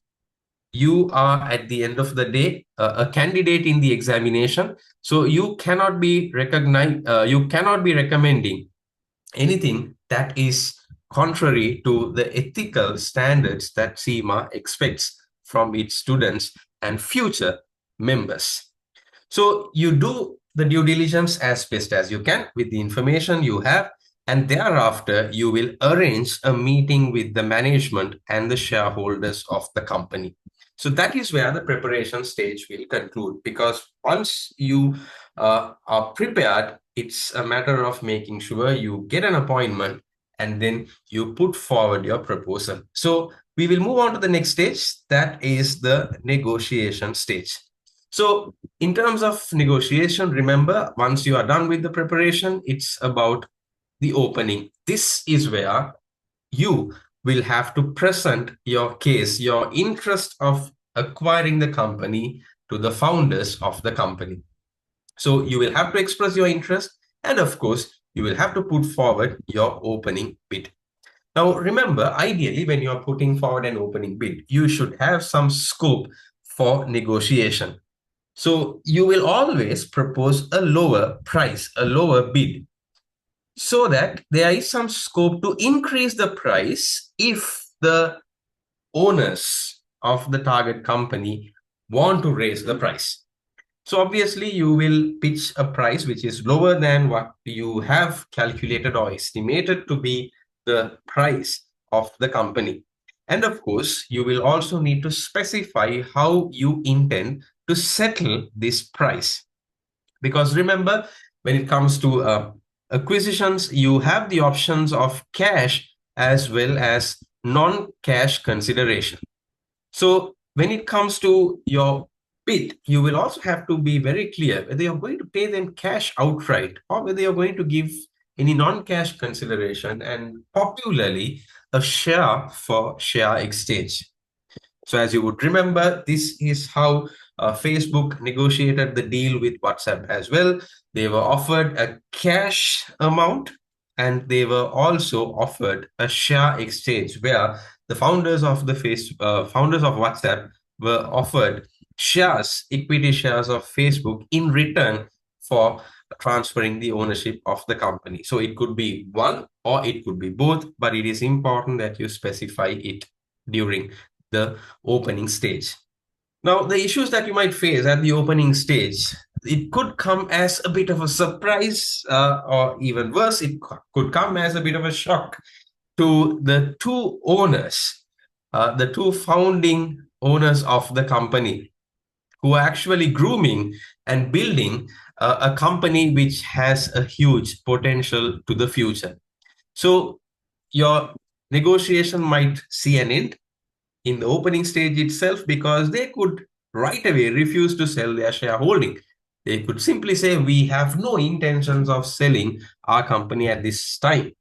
you are at the end of the day a candidate in the examination. So you cannot be you cannot be recommending anything that is contrary to the ethical standards that CIMA expects from its students and future members. So you do the due diligence as best as you can with the information you have, and thereafter you will arrange a meeting with the management and the shareholders of the company. So that is where the preparation stage will conclude, because once you are prepared, it's a matter of making sure you get an appointment and then you put forward your proposal. So we will move on to the next stage, that is the negotiation stage. So in terms of negotiation, remember, once you are done with the preparation, it's about the opening. This is where you will have to present your case, your interest of acquiring the company to the founders of the company. So you will have to express your interest, and of course, you will have to put forward your opening bid. Now, remember, ideally, when you're putting forward an opening bid, you should have some scope for negotiation. So you will always propose a lower price, a lower bid, so that there is some scope to increase the price if the owners of the target company want to raise the price. So obviously you will pitch a price which is lower than what you have calculated or estimated to be the price of the company. And of course, you will also need to specify how you intend to settle this price. Because remember, when it comes to acquisitions, you have the options of cash as well as non-cash consideration. So when it comes to your bid, you will also have to be very clear whether you're going to pay them cash outright or whether you're going to give any non-cash consideration, and popularly a share for share exchange. So as you would remember, this is how Facebook negotiated the deal with WhatsApp as well. They were offered a cash amount, and they were also offered a share exchange where the founders of founders of WhatsApp were offered shares, equity shares of Facebook in return for transferring the ownership of the company. So it could be one or it could be both, but it is important that you specify it during the opening stage. Now, the issues that you might face at the opening stage, it could come as a bit of a surprise, or even worse, it could come as a bit of a shock to the two owners, the two founding owners of the company, who are actually grooming and building a company which has a huge potential to the future. So your negotiation might see an end in the opening stage itself, because they could right away refuse to sell their shareholding. They could simply say, we have no intentions of selling our company at this time.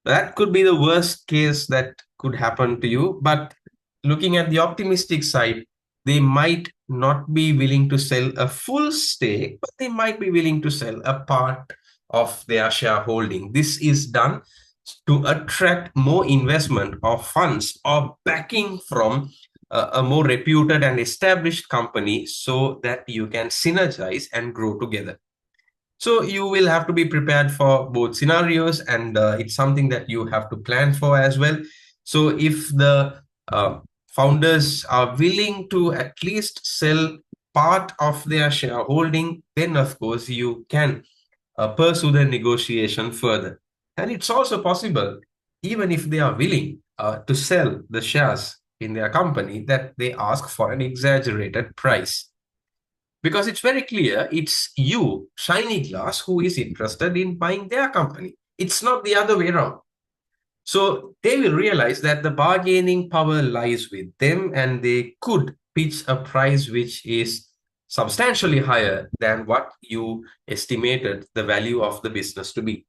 That could be the worst case that could happen to you. But looking at the optimistic side, they might not be willing to sell a full stake, but they might be willing to sell a part of their shareholding. This is done to attract more investment or funds or backing from a more reputed and established company, so that you can synergize and grow together. So you will have to be prepared for both scenarios, and it's something that you have to plan for as well. So if the founders are willing to at least sell part of their shareholding, then of course you can pursue the negotiation further. And it's also possible, even if they are willing to sell the shares in their company, that they ask for an exaggerated price. Because it's very clear it's you, Shinyglas, who is interested in buying their company. It's not the other way around. So they will realize that the bargaining power lies with them, and they could pitch a price which is substantially higher than what you estimated the value of the business to be.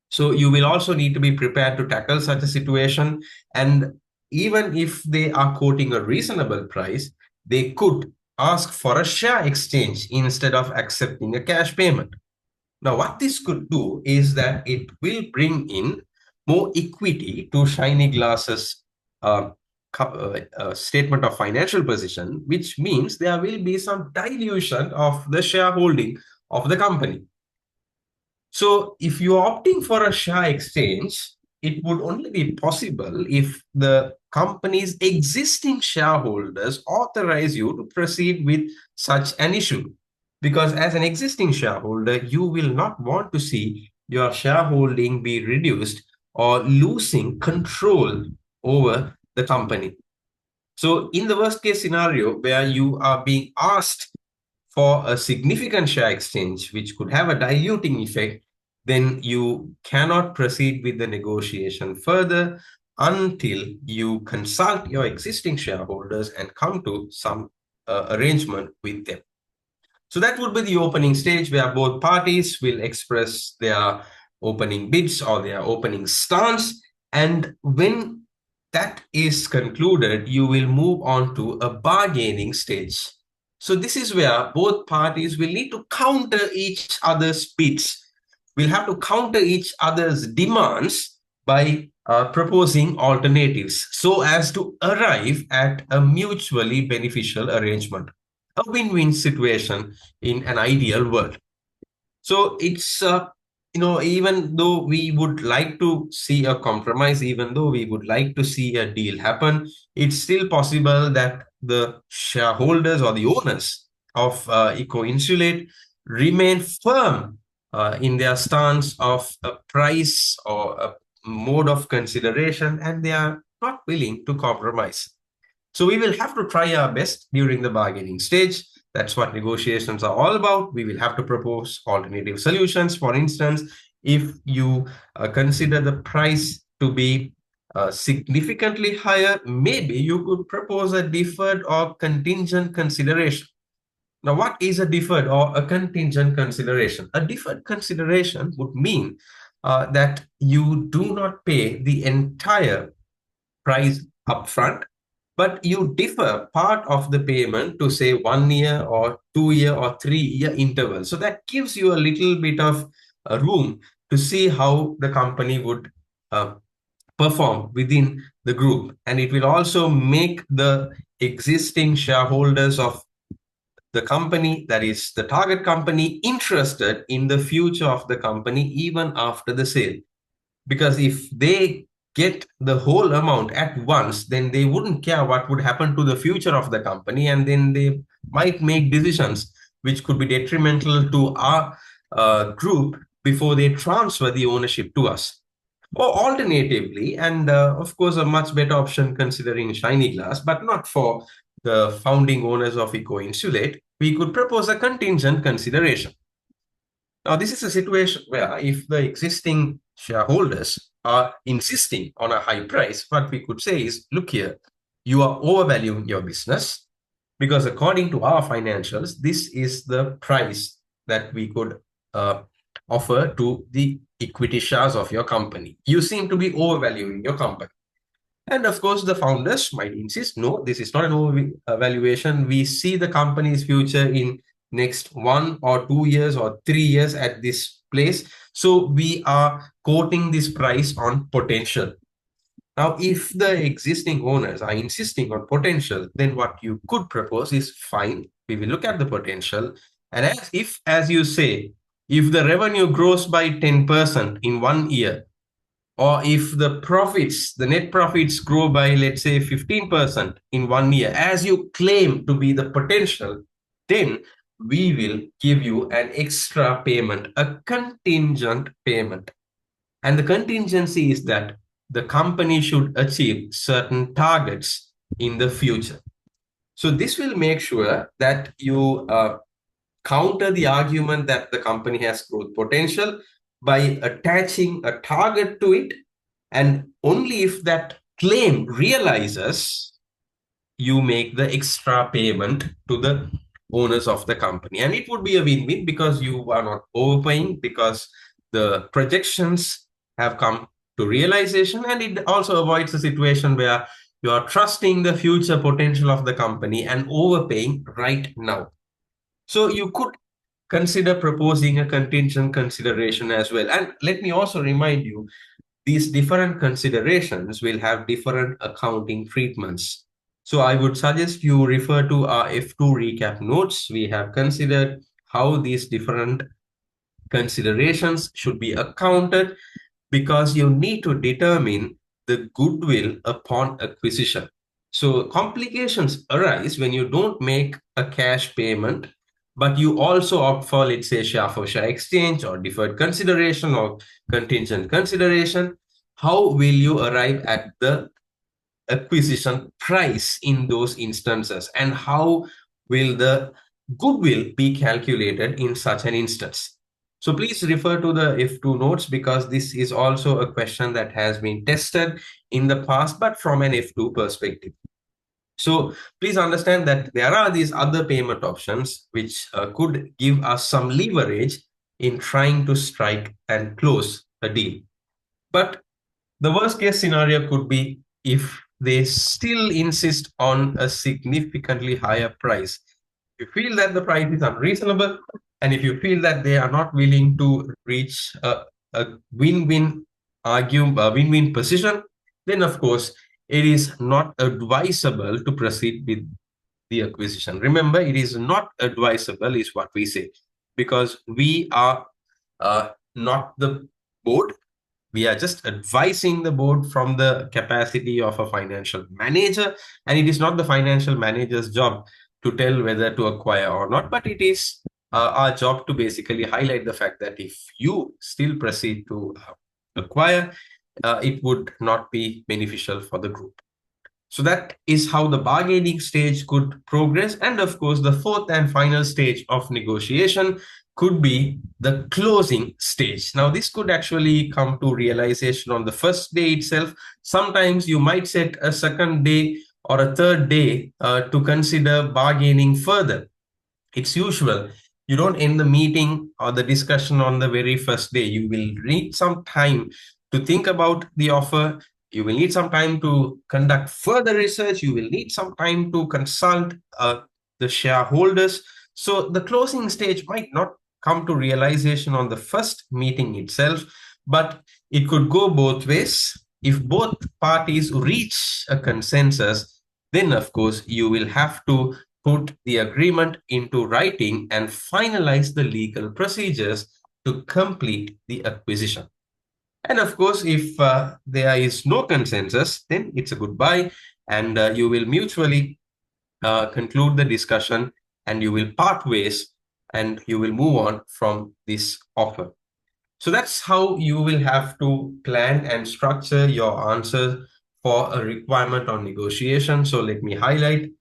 So you will also need to be prepared to tackle such a situation. And even if they are quoting a reasonable price, they could ask for a share exchange instead of accepting a cash payment. Now, what this could do is that it will bring in more equity to Shiny Glass's statement of financial position, which means there will be some dilution of the shareholding of the company. So if you're opting for a share exchange, it would only be possible if the company's existing shareholders authorize you to proceed with such an issue. Because as an existing shareholder, you will not want to see your shareholding be reduced or losing control over the company. So in the worst case scenario where you are being asked for a significant share exchange, which could have a diluting effect, then you cannot proceed with the negotiation further until you consult your existing shareholders and come to some arrangement with them. So that would be the opening stage where both parties will express their opening bids or their opening stance. And when that is concluded, you will move on to a bargaining stage. So this is where both parties will need to counter each other's bids. We'll have to counter each other's demands by proposing alternatives so as to arrive at a mutually beneficial arrangement, a win-win situation in an ideal world. So it's, even though we would like to see a compromise, even though we would like to see a deal happen, it's still possible that the shareholders or the owners of Eco Insulate remain firm in their stance of a price or a mode of consideration, and they are not willing to compromise. So we will have to try our best during the bargaining stage. That's what negotiations are all about. We will have to propose alternative solutions. For instance, if you consider the price to be significantly higher, maybe you could propose a deferred or contingent consideration. Now, what is a deferred or a contingent consideration? A deferred consideration would mean that you do not pay the entire price upfront, but you defer part of the payment to say 1 year or 2 year or 3 year interval. So that gives you a little bit of room to see how the company would perform within the group. And it will also make the existing shareholders of the company, that is the target company, interested in the future of the company even after the sale. Because if they get the whole amount at once, then they wouldn't care what would happen to the future of the company, and then they might make decisions which could be detrimental to our group before they transfer the ownership to us. Or alternatively, and of course a much better option considering Shinyglas, but not for the founding owners of Eco Insulate, we could propose a contingent consideration. Now, this is a situation where if the existing shareholders are insisting on a high price, what we could say is, look here, you are overvaluing your business because according to our financials, this is the price that we could offer to the equity shares of your company. You seem to be overvaluing your company. And of course, the founders might insist, no, this is not an overvaluation. We see the company's future in next 1 or 2 years or 3 years at this place. So we are quoting this price on potential. Now, if the existing owners are insisting on potential, then what you could propose is fine. We will look at the potential. And as you say, if the revenue grows by 10% in 1 year, or if the net profits grow by, let's say, 15% in 1 year, as you claim to be the potential, then we will give you an extra payment, a contingent payment. And the contingency is that the company should achieve certain targets in the future. So this will make sure that you counter the argument that the company has growth potential by attaching a target to it. And only if that claim realizes, you make the extra payment to the owners of the company. And it would be a win-win because you are not overpaying, because the projections have come to realization, and it also avoids a situation where you are trusting the future potential of the company and overpaying right now. So you could consider proposing a contingent consideration as well. And let me also remind you, these different considerations will have different accounting treatments. So I would suggest you refer to our F2 recap notes. We have considered how these different considerations should be accounted because you need to determine the goodwill upon acquisition. So complications arise when you don't make a cash payment, but you also opt for, let's say, share for share exchange or deferred consideration or contingent consideration. How will you arrive at the acquisition price in those instances, and how will the goodwill be calculated in such an instance? So please refer to the F2 notes because this is also a question that has been tested in the past, but from an F2 perspective. So please understand that there are these other payment options which could give us some leverage in trying to strike and close a deal. But the worst case scenario could be if they still insist on a significantly higher price. If you feel that the price is unreasonable, and if you feel that they are not willing to reach a win-win win-win position, then of course it is not advisable to proceed with the acquisition. Remember, it is not advisable is what we say, because we are not the board. We are just advising the board from the capacity of a financial manager, and it is not the financial manager's job to tell whether to acquire or not, but it is our job to basically highlight the fact that if you still proceed to acquire, it would not be beneficial for the group. So that is how the bargaining stage could progress. And of course, the fourth and final stage of negotiation could be the closing stage. Now, this could actually come to realization on the first day itself. Sometimes you might set a second day or a third day to consider bargaining further. It's usual. You don't end the meeting or the discussion on the very first day. You will need some time to think about the offer. You will need some time to conduct further research. You will need some time to consult the shareholders. So the closing stage might not come to realization on the first meeting itself, but it could go both ways. If both parties reach a consensus, then of course you will have to put the agreement into writing and finalize the legal procedures to complete the acquisition. And of course, if there is no consensus, then it's a goodbye, and you will mutually conclude the discussion, and you will part ways, and you will move on from this offer. So that's how you will have to plan and structure your answer for a requirement on negotiation. So let me highlight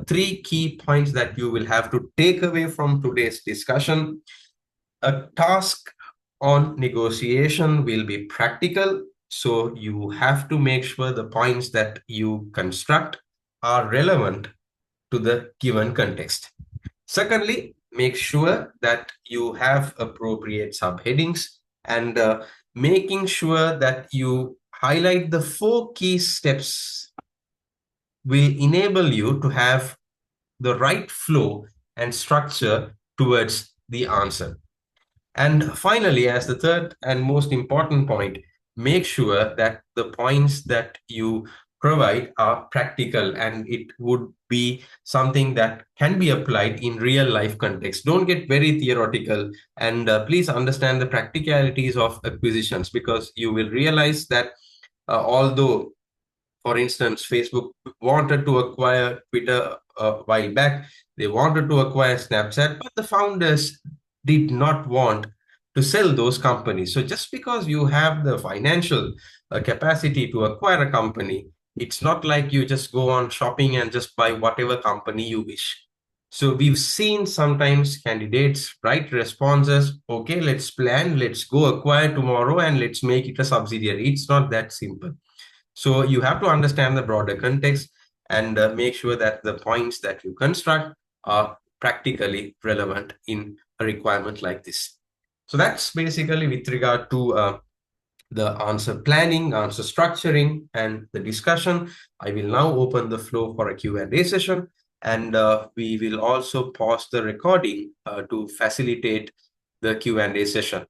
three key points that you will have to take away from today's discussion. A task on negotiation will be practical. So you have to make sure the points that you construct are relevant to the given context. Secondly, make sure that you have appropriate subheadings, and making sure that you highlight the 4 key steps will enable you to have the right flow and structure towards the answer. And finally, as the third and most important point, make sure that the points that you provide are practical and it would be something that can be applied in real life context. Don't get very theoretical, and please understand the practicalities of acquisitions, because you will realize that although, for instance, Facebook wanted to acquire Twitter a while back, they wanted to acquire Snapchat, but the founders did not want to sell those companies. So just because you have the financial capacity to acquire a company, it's not like you just go on shopping and just buy whatever company you wish. So we've seen sometimes candidates write responses, okay, let's plan, let's go acquire tomorrow and let's make it a subsidiary. It's not that simple. So you have to understand the broader context and make sure that the points that you construct are practically relevant in a requirement like this. So that's basically with regard to the answer planning, answer structuring, and the discussion. I will now open the floor for a Q&A session, and we will also pause the recording to facilitate the Q&A session.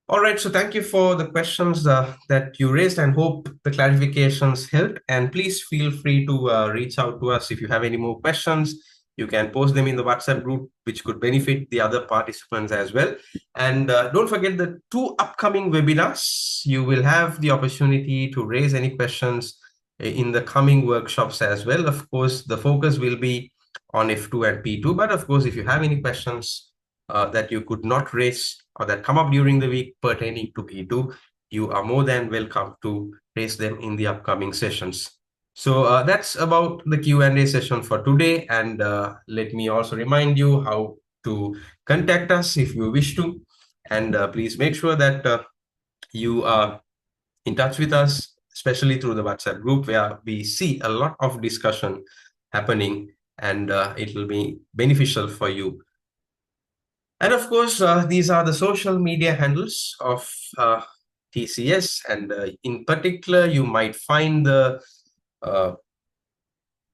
All right, so thank you for the questions that you raised and hope the clarifications helped. And please feel free to reach out to us if you have any more questions. You can post them in the WhatsApp group, which could benefit the other participants as well. And don't forget the 2 upcoming webinars. You will have the opportunity to raise any questions in the coming workshops as well. Of course, the focus will be on F2 and P2. But of course, if you have any questions that you could not raise or that come up during the week pertaining to P2, you are more than welcome to raise them in the upcoming sessions. So that's about the Q&A session for today. And let me also remind you how to contact us if you wish to. And please make sure that you are in touch with us, especially through the WhatsApp group, where we see a lot of discussion happening, and it will be beneficial for you. And of course, these are the social media handles of TCS. And in particular, you might find the uh,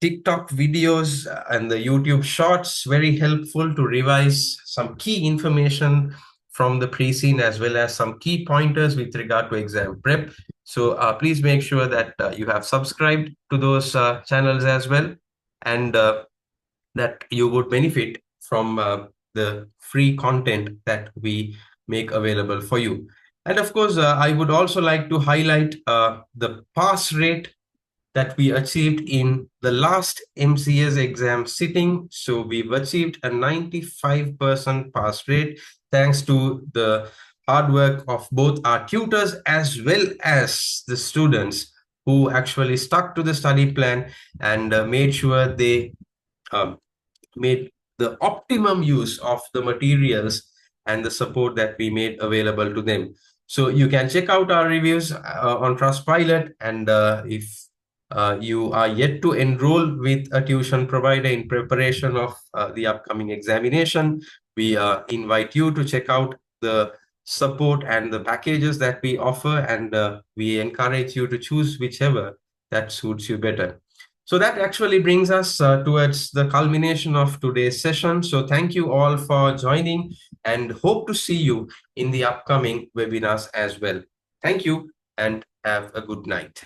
TikTok videos and the YouTube shorts very helpful to revise some key information from the pre-scene, as well as some key pointers with regard to exam prep. So please make sure that you have subscribed to those channels as well, and that you would benefit from the free content that we make available for you. And of course, I would also like to highlight the pass rate that we achieved in the last MCS exam sitting. So we've achieved a 95% pass rate thanks to the hard work of both our tutors as well as the students who actually stuck to the study plan and made sure they um, made the optimum use of the materials and the support that we made available to them. So you can check out our reviews on Trustpilot, and if you are yet to enroll with a tuition provider in preparation of the upcoming examination, we invite you to check out the support and the packages that we offer, and we encourage you to choose whichever that suits you better. So that actually brings us towards the culmination of today's session. So thank you all for joining, and hope to see you in the upcoming webinars as well. Thank you and have a good night.